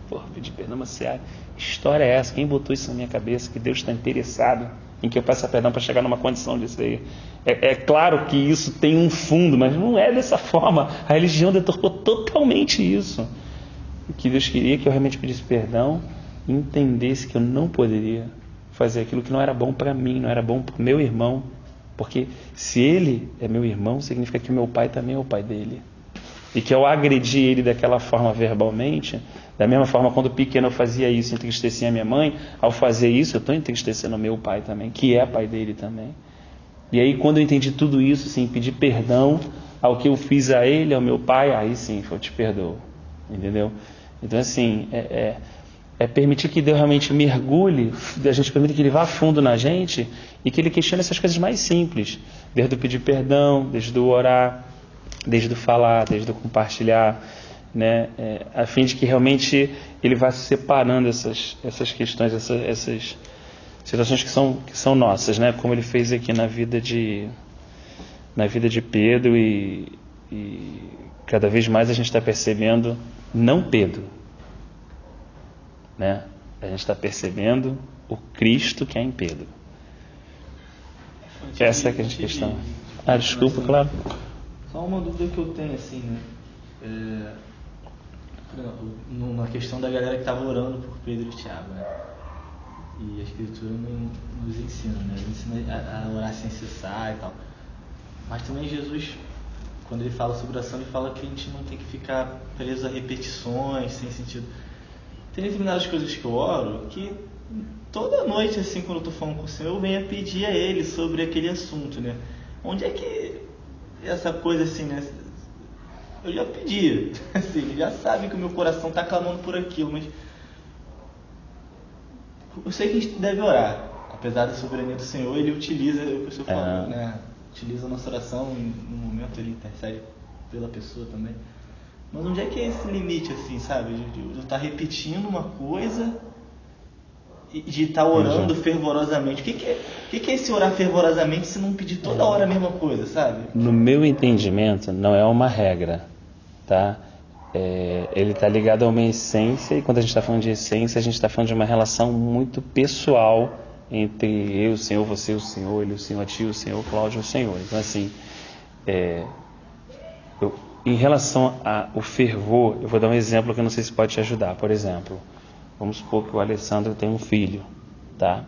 Pô, pedir perdão, mas cear, que história é essa? Quem botou isso na minha cabeça? Que Deus está interessado em que eu peça perdão para chegar numa condição disso aí. É claro que isso tem um fundo, mas não é dessa forma. A religião deturpou totalmente isso. O que Deus queria que eu realmente pedisse perdão e entendesse que eu não poderia fazer aquilo que não era bom para mim, não era bom para o meu irmão. Porque se ele é meu irmão, significa que meu pai também é o pai dele. E que eu agredi ele daquela forma verbalmente, da mesma forma quando pequeno eu fazia isso, entristecia a minha mãe, ao fazer isso eu estou entristecendo o meu pai também, que é pai dele também. E aí quando eu entendi tudo isso, assim, pedir perdão ao que eu fiz a ele, ao meu pai, aí sim, eu te perdoo, entendeu? Então assim, permitir que Deus realmente mergulhe, a gente permite que Ele vá a fundo na gente e que Ele questione essas coisas mais simples, desde o pedir perdão, desde o orar, desde o falar, desde o compartilhar, né? A fim de que realmente Ele vá separando essas questões, essas situações que são nossas, né? Como Ele fez aqui na vida de Pedro e cada vez mais a gente está percebendo, não Pedro, né? A gente está percebendo o Cristo que é em Pedro. Essa é a grande questão. Desculpa, claro. Só uma dúvida que eu tenho, assim, né? Na questão da galera que estava orando por Pedro e Tiago, né? E a Escritura nos ensina, né? Nos ensina a orar sem cessar e tal. Mas também Jesus, quando Ele fala sobre oração, Ele fala que a gente não tem que ficar preso a repetições, sem sentido. Tem determinadas coisas que eu oro que toda noite, assim, quando eu tô falando com o Senhor, eu venho a pedir a Ele sobre aquele assunto, né? Onde é que essa coisa, assim, né? Eu já pedi, assim, Ele já sabe que o meu coração tá clamando por aquilo, mas eu sei que a gente deve orar. Apesar da soberania do Senhor, Ele utiliza, o que o Senhor falou, né? Utiliza a nossa oração, no momento Ele intercede pela pessoa também. Mas onde é que é esse limite, assim, sabe? De eu estar repetindo uma coisa e de estar orando fervorosamente. O que é esse orar fervorosamente se não pedir toda hora a mesma coisa, sabe? No meu entendimento, não é uma regra, tá? Ele está ligado a uma essência, e quando a gente está falando de essência, a gente está falando de uma relação muito pessoal entre eu, o Senhor, você, o Senhor, ele, o Senhor, a ti, o Senhor, o Cláudio, o Senhor. Então, assim, em relação ao fervor, eu vou dar um exemplo que eu não sei se pode te ajudar. Por exemplo, vamos supor que o Alessandro tem um filho, tá?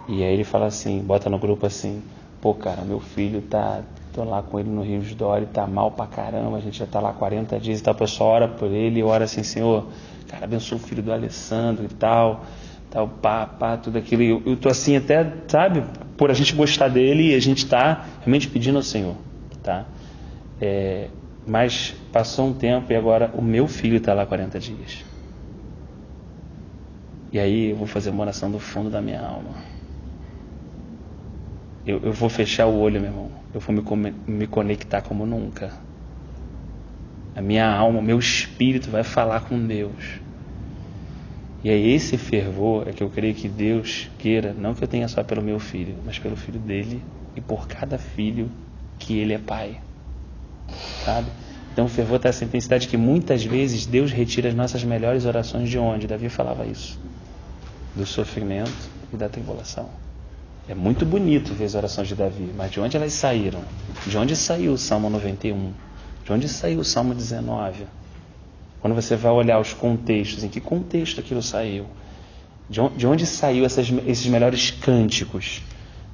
E aí ele fala assim, bota no grupo assim, pô, cara, meu filho tô lá com ele no Rio de Dori, tá mal pra caramba, a gente já tá lá 40 dias e tal, o pessoal ora por ele e ora assim, Senhor, cara, abençoa o filho do Alessandro e tal, tudo aquilo. Eu tô assim até, sabe, por a gente gostar dele e a gente tá realmente pedindo ao Senhor, tá? Mas passou um tempo e agora o meu filho está lá 40 dias. E aí eu vou fazer uma oração do fundo da minha alma. Eu vou fechar o olho, meu irmão. Eu vou me conectar como nunca. A minha alma, o meu espírito vai falar com Deus. E aí esse fervor é que eu creio que Deus queira, não que eu tenha só pelo meu filho, mas pelo filho dele e por cada filho que ele é pai. Sabe? Então o fervor está essa intensidade que muitas vezes Deus retira as nossas melhores orações de onde? Davi falava isso, do sofrimento e da tribulação. É muito bonito ver as orações de Davi, mas de onde elas saíram? De onde saiu o Salmo 91? De onde saiu o Salmo 19? Quando você vai olhar os contextos, em que contexto aquilo saiu? De onde saiu esses melhores cânticos?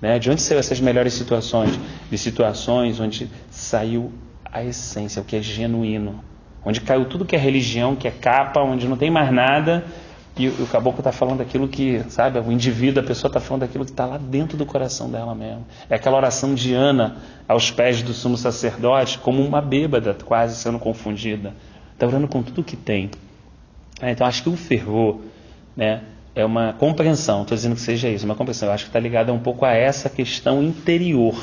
Né? De onde saiu essas melhores situações? De situações onde saiu a essência, o que é genuíno, onde caiu tudo que é religião, que é capa, onde não tem mais nada, e o caboclo está falando aquilo que, sabe, o indivíduo, a pessoa está falando aquilo que está lá dentro do coração dela mesmo. É aquela oração de Ana aos pés do sumo sacerdote, como uma bêbada, quase sendo confundida. Está orando com tudo que tem. Então acho que o fervor, né, é uma compreensão, estou dizendo que seja isso, uma compreensão, eu acho que está ligada um pouco a essa questão interior,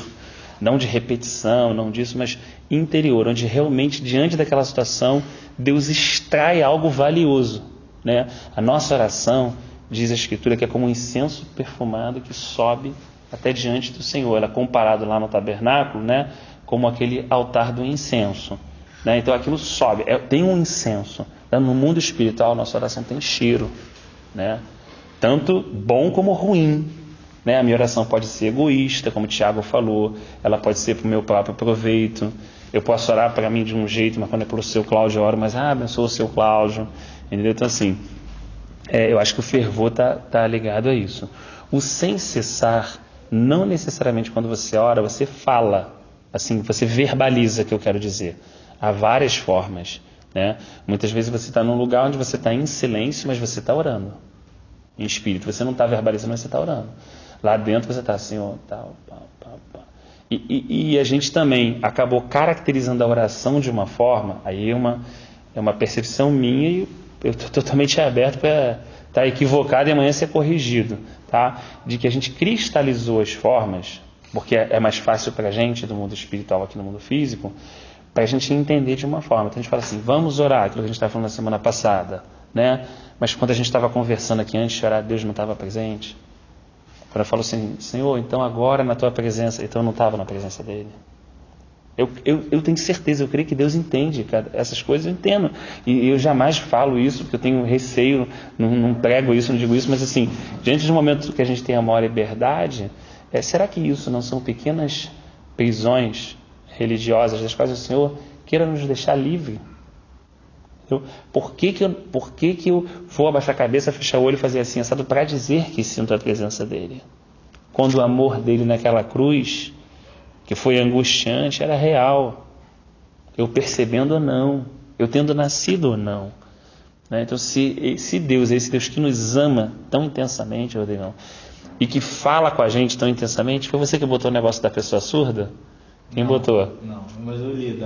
não de repetição, não disso, mas interior, onde realmente, diante daquela situação, Deus extrai algo valioso, né? A nossa oração, diz a Escritura, que é como um incenso perfumado que sobe até diante do Senhor. Ela é comparado lá no tabernáculo, né, como aquele altar do incenso, né? Então aquilo sobe, tem um incenso. No mundo espiritual, nossa oração tem cheiro, né? Tanto bom como ruim. Né? A minha oração pode ser egoísta, como o Tiago falou, ela pode ser para o meu próprio proveito. Eu posso orar para mim de um jeito, mas quando é pelo seu Cláudio eu oro, mas abençoa o seu Cláudio. Entendeu? Então assim, eu acho que o fervor está ligado a isso. O sem cessar, não necessariamente quando você ora, você fala, assim, você verbaliza, que eu quero dizer. Há várias formas. Né? Muitas vezes você está num lugar onde você está em silêncio, mas você está orando. Em espírito, você não está verbalizando, mas você está orando. Lá dentro você está assim, ó, tal. E a gente também acabou caracterizando a oração de uma forma, aí é uma percepção minha e eu estou totalmente aberto para estar equivocado e amanhã ser corrigido, tá? De que a gente cristalizou as formas, porque é mais fácil para a gente do mundo espiritual aqui no mundo físico, para a gente entender de uma forma. Então a gente fala assim, vamos orar, aquilo que a gente estava falando na semana passada, né? Mas quando a gente estava conversando aqui antes de orar, Deus não estava presente. Quando eu falo assim, Senhor, então agora na tua presença, então eu não estava na presença dele. Eu tenho certeza, eu creio que Deus entende, cara, essas coisas eu entendo. E eu jamais falo isso, porque eu tenho receio, não prego isso, não digo isso, mas assim, diante do momento que a gente tem a maior liberdade, será que isso não são pequenas prisões religiosas das quais o Senhor queira nos deixar livre? Por que eu vou abaixar a cabeça, fechar o olho e fazer assim, assado, para dizer que sinto a presença dele? Quando o amor dele naquela cruz, que foi angustiante, era real. Eu percebendo ou não, eu tendo nascido ou não. Né? Então, se Deus é esse Deus que nos ama tão intensamente, Rodrigão, e que fala com a gente tão intensamente, foi você que botou o negócio da pessoa surda? Quem botou? Não, mas eu li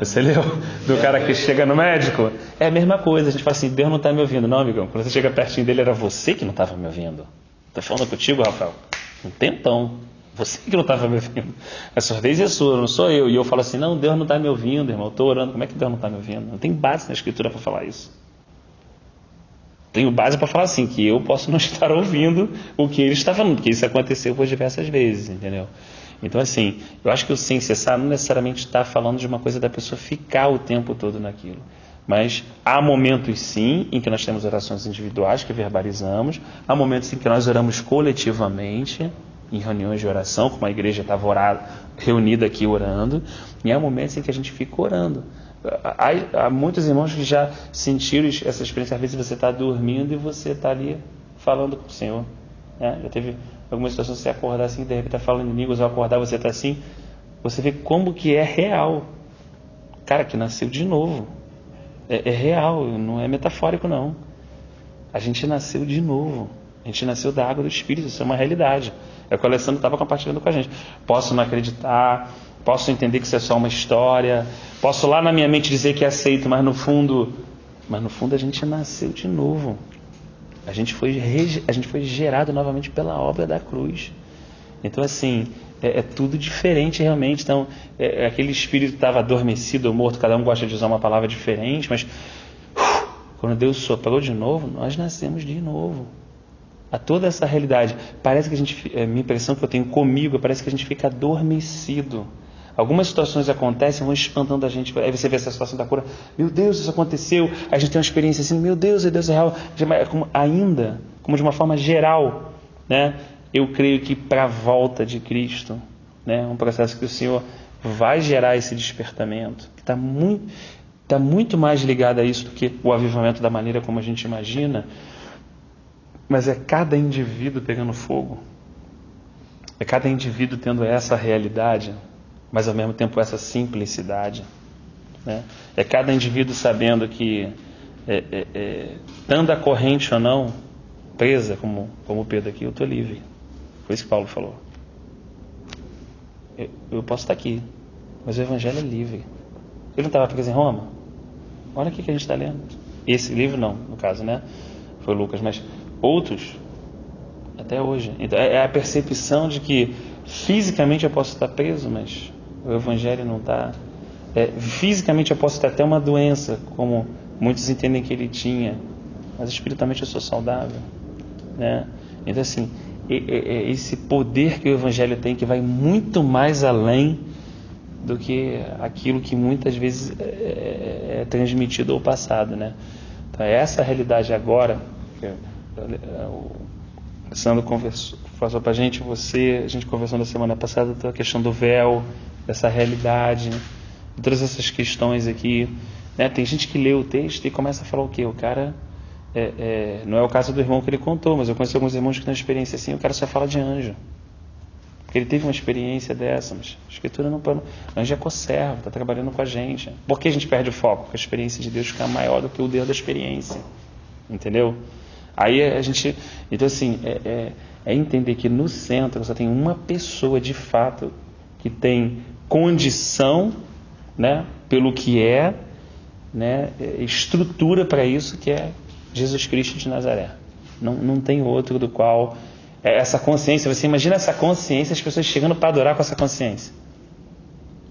Você leu? Do cara que chega no médico? É a mesma coisa, a gente fala assim, Deus não está me ouvindo. Não, amigão, quando você chega pertinho dele, era você que não estava me ouvindo. Estou falando contigo, Rafael, um tempão. Você que não estava me ouvindo. A surdez é sua, não sou eu. E eu falo assim, não, Deus não está me ouvindo, irmão, eu estou orando. Como é que Deus não está me ouvindo? Não tem base na Escritura para falar isso. Tenho base para falar assim, que eu posso não estar ouvindo o que ele está falando, porque isso aconteceu por diversas vezes, entendeu? Então, assim, eu acho que o sem cessar não necessariamente está falando de uma coisa da pessoa ficar o tempo todo naquilo. Mas há momentos, sim, em que nós temos orações individuais que verbalizamos, há momentos em que nós oramos coletivamente, em reuniões de oração, como a igreja estava reunida aqui orando, e há momentos em que a gente fica orando. Há muitos irmãos que já sentiram essa experiência. Às vezes você está dormindo e você está ali falando com o Senhor. Né? Já teve algumas situações, você acordar assim, de repente está falando em línguas, ao acordar você está assim, você vê como que é real. Cara, que nasceu de novo. É real, não é metafórico não. A gente nasceu de novo. A gente nasceu da água do Espírito, isso é uma realidade. É o que o Alessandro estava compartilhando com a gente. Posso não acreditar, posso entender que isso é só uma história, posso lá na minha mente dizer que aceito, mas no fundo a gente nasceu de novo. A gente foi gerado novamente pela obra da cruz. Então, assim, é tudo diferente realmente. Então, aquele espírito estava adormecido ou morto, cada um gosta de usar uma palavra diferente, mas quando Deus soprou de novo, nós nascemos de novo. A toda essa realidade. Parece que a gente, minha impressão que eu tenho comigo, parece que a gente fica adormecido. Algumas situações acontecem, vão espantando a gente. Aí você vê essa situação da cura, meu Deus, isso aconteceu. Aí a gente tem uma experiência assim, meu Deus, Deus é real. Como de uma forma geral, né? Eu creio que para a volta de Cristo, né? Um processo que o Senhor vai gerar esse despertamento, que está muito mais ligado a isso do que o avivamento da maneira como a gente imagina. Mas é cada indivíduo pegando fogo. É cada indivíduo tendo essa realidade, mas ao mesmo tempo essa simplicidade. Né? É cada indivíduo sabendo que, estando a corrente ou não, presa, como o Pedro aqui, eu estou livre. Foi isso que Paulo falou. Eu posso estar aqui, mas o Evangelho é livre. Ele não estava preso em Roma? Olha o que a gente está lendo. Esse livro não, no caso, né? Foi Lucas, mas outros, até hoje. Então, é a percepção de que fisicamente eu posso estar preso, mas o Evangelho não está. Fisicamente eu posso ter até uma doença, como muitos entendem que ele tinha, mas espiritualmente eu sou saudável. Né? Então, assim, esse poder que o Evangelho tem, que vai muito mais além do que aquilo que muitas vezes é transmitido ou passado. Né? Então, essa realidade agora, o Alessandro passou para a gente conversou na semana passada da questão do véu, dessa realidade, todas essas questões aqui, né? Tem gente que lê o texto e começa a falar o quê? O cara, não é o caso do irmão que ele contou, mas eu conheço alguns irmãos que têm uma experiência assim, o cara só fala de anjo, porque ele teve uma experiência dessa, mas a Escritura não... Anjo é conserva, está trabalhando com a gente. Por que a gente perde o foco? Porque a experiência de Deus fica maior do que o Deus da experiência, entendeu? Aí a gente... Então, assim, é entender que no centro só tem uma pessoa de fato que tem condição, né, pelo que né, estrutura para isso, que é Jesus Cristo de Nazaré. Não tem outro do qual... essa consciência, você imagina essa consciência, as pessoas chegando para adorar com essa consciência.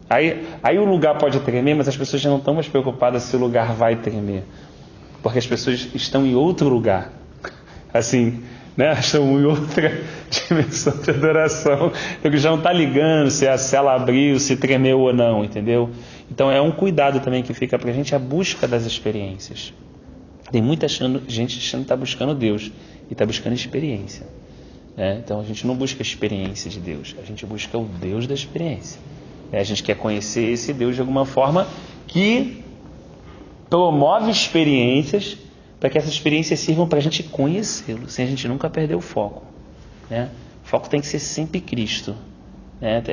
Aí o lugar pode tremer, mas as pessoas já não estão mais preocupadas se o lugar vai tremer, porque as pessoas estão em outro lugar. Assim, né? Estão em outra dimensão de adoração. Então já não está ligando se ela abriu, se tremeu ou não, entendeu? Então é um cuidado também que fica para a gente, a busca das experiências. Tem muita gente achando que está buscando Deus e está buscando experiência. Né? Então a gente não busca a experiência de Deus, a gente busca o Deus da experiência. A gente quer conhecer esse Deus de alguma forma que promove experiências, para que essas experiências sirvam para a gente conhecê-lo, sem a gente nunca perder o foco. Né? O foco tem que ser sempre Cristo. Né?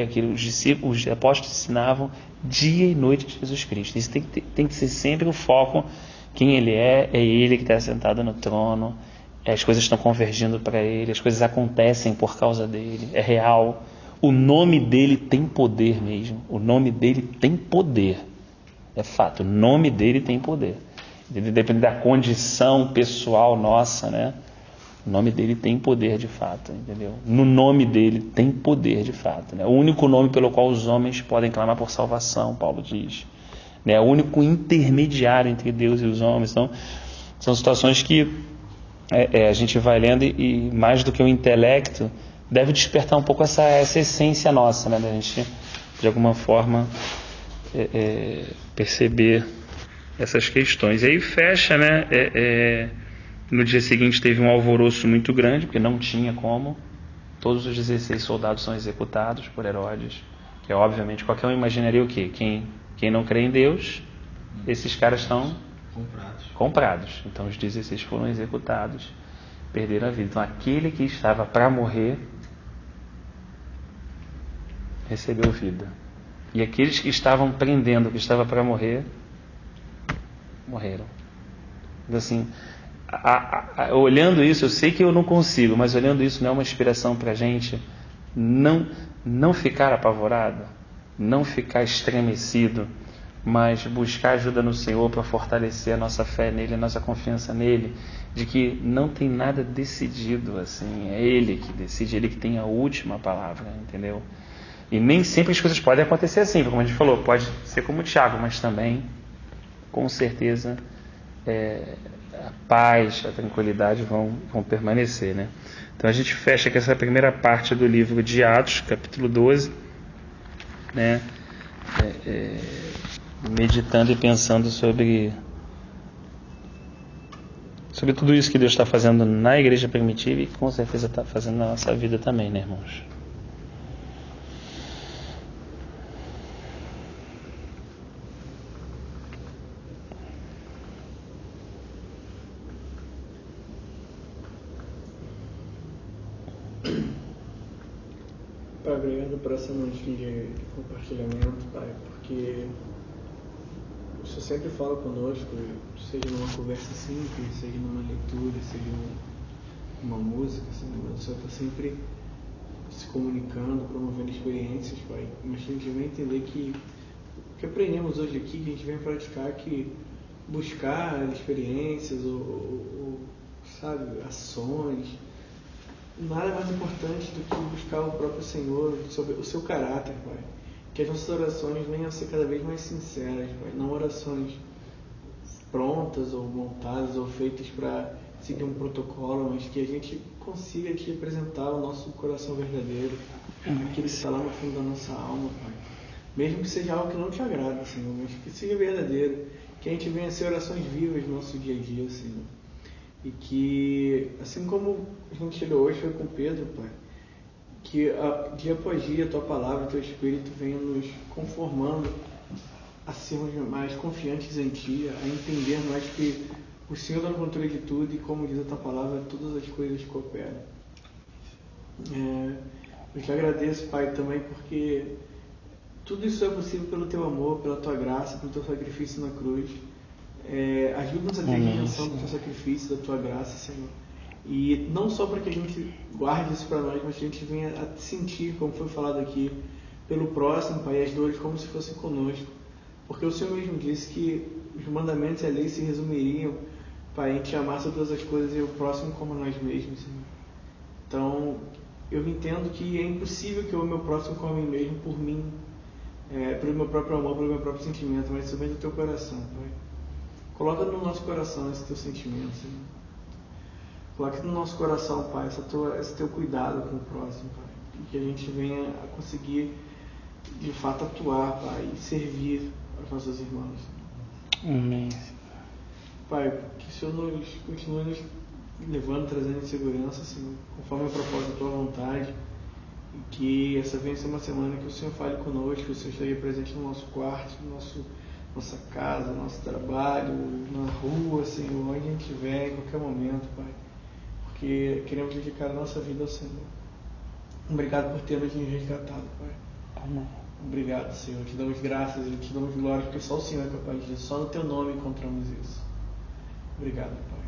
Aquilo os apóstolos ensinavam dia e noite de Jesus Cristo. Isso tem que ser sempre o foco quem Ele é Ele que está sentado no trono, as coisas estão convergindo para Ele, as coisas acontecem por causa dEle, é real. O nome dEle tem poder mesmo, o nome dEle tem poder, é fato, o nome dEle tem poder. Depende da condição pessoal nossa, né? O nome dele tem poder de fato, entendeu? No nome dele tem poder de fato, né? O único nome pelo qual os homens podem clamar por salvação, Paulo diz, né? O único intermediário entre Deus e os homens. Então, são situações que a gente vai lendo e mais do que o intelecto deve despertar um pouco essa essência nossa, né? Da gente, de alguma forma, perceber essas questões. E aí fecha, né? No dia seguinte teve um alvoroço muito grande, porque não tinha como. Todos os 16 soldados são executados por Herodes, que obviamente qualquer um imaginaria o quê? Quem não crê em Deus, esses caras estão comprados. Então os 16 foram executados, perderam a vida. Então aquele que estava para morrer recebeu vida. E aqueles que estavam prendendo, que estava para morrer, morreram. Então, assim, olhando isso, eu sei que eu não consigo, mas olhando isso não é uma inspiração para a gente não ficar apavorado, não ficar estremecido, mas buscar ajuda no Senhor para fortalecer a nossa fé nele, a nossa confiança nele, de que não tem nada decidido assim, é Ele que decide, Ele que tem a última palavra, entendeu? E nem sempre as coisas podem acontecer assim, como a gente falou, pode ser como o Tiago, mas também, com certeza, a paz, a tranquilidade vão permanecer, né? Então a gente fecha aqui essa primeira parte do livro de Atos, capítulo 12, né? Meditando e pensando sobre tudo isso que Deus está fazendo na igreja primitiva e que com certeza está fazendo na nossa vida também, né, irmãos? Pai, obrigado por essa noite de compartilhamento, Pai, porque o Senhor sempre fala conosco, seja numa conversa simples, seja numa leitura, seja numa música, Senhor. O Senhor está sempre se comunicando, promovendo experiências, Pai. Mas a gente vem entender que o que aprendemos hoje aqui, que a gente vem praticar, que buscar experiências ou sabe, ações, nada mais importante do que buscar o próprio Senhor, sobre o seu caráter, Pai. Que as nossas orações venham a ser cada vez mais sinceras, Pai. Não orações prontas ou montadas ou feitas para seguir um protocolo, mas que a gente consiga te apresentar o nosso coração verdadeiro, aquilo que está lá no fundo da nossa alma, Pai. Mesmo que seja algo que não te agrada, Senhor, mas que seja verdadeiro. Que a gente venha a ser orações vivas no nosso dia a dia, Senhor. E que, assim como a gente leu hoje foi com Pedro, Pai, que dia após dia a Tua Palavra, o Teu Espírito venha nos conformando a sermos mais confiantes em Ti, a entender mais que o Senhor está no controle de tudo e, como diz a Tua Palavra, todas as coisas cooperam. Eu te agradeço, Pai, também porque tudo isso é possível pelo Teu amor, pela Tua graça, pelo Teu sacrifício na cruz. Ajuda-nos a ter a dimensão do Teu sacrifício, da Tua graça, Senhor. E não só para que a gente guarde isso para nós, mas que a gente venha a sentir, como foi falado aqui, pelo próximo, Pai, as dores como se fossem conosco. Porque o Senhor mesmo disse que os mandamentos e a lei se resumiriam, Pai, em Te amar sobre todas as coisas e o próximo como nós mesmos, Senhor. Então, eu entendo que é impossível que eu ame o meu próximo como a mim mesmo, por mim, pelo meu próprio amor, pelo meu próprio sentimento, mas também do Teu coração, Pai. Coloca no nosso coração esse Teu sentimento, Senhor. Coloca no nosso coração, Pai, esse Teu cuidado com o próximo, Pai. E que a gente venha a conseguir, de fato, atuar, Pai, e servir aos nossos irmãos. Amém. Pai, que o Senhor continue nos levando, trazendo em segurança, Senhor, conforme a proposta da Tua vontade. E que essa venha ser uma semana que o Senhor fale conosco, que o Senhor esteja presente no nosso quarto, nossa casa, nosso trabalho, na rua, Senhor, onde a gente estiver, em qualquer momento, Pai. Porque queremos dedicar a nossa vida ao Senhor. Obrigado por ter nos resgatado, Pai. Amém. Obrigado, Senhor. Te damos graças e te damos glória, porque só o Senhor é capaz disso. Só no Teu nome encontramos isso. Obrigado, Pai.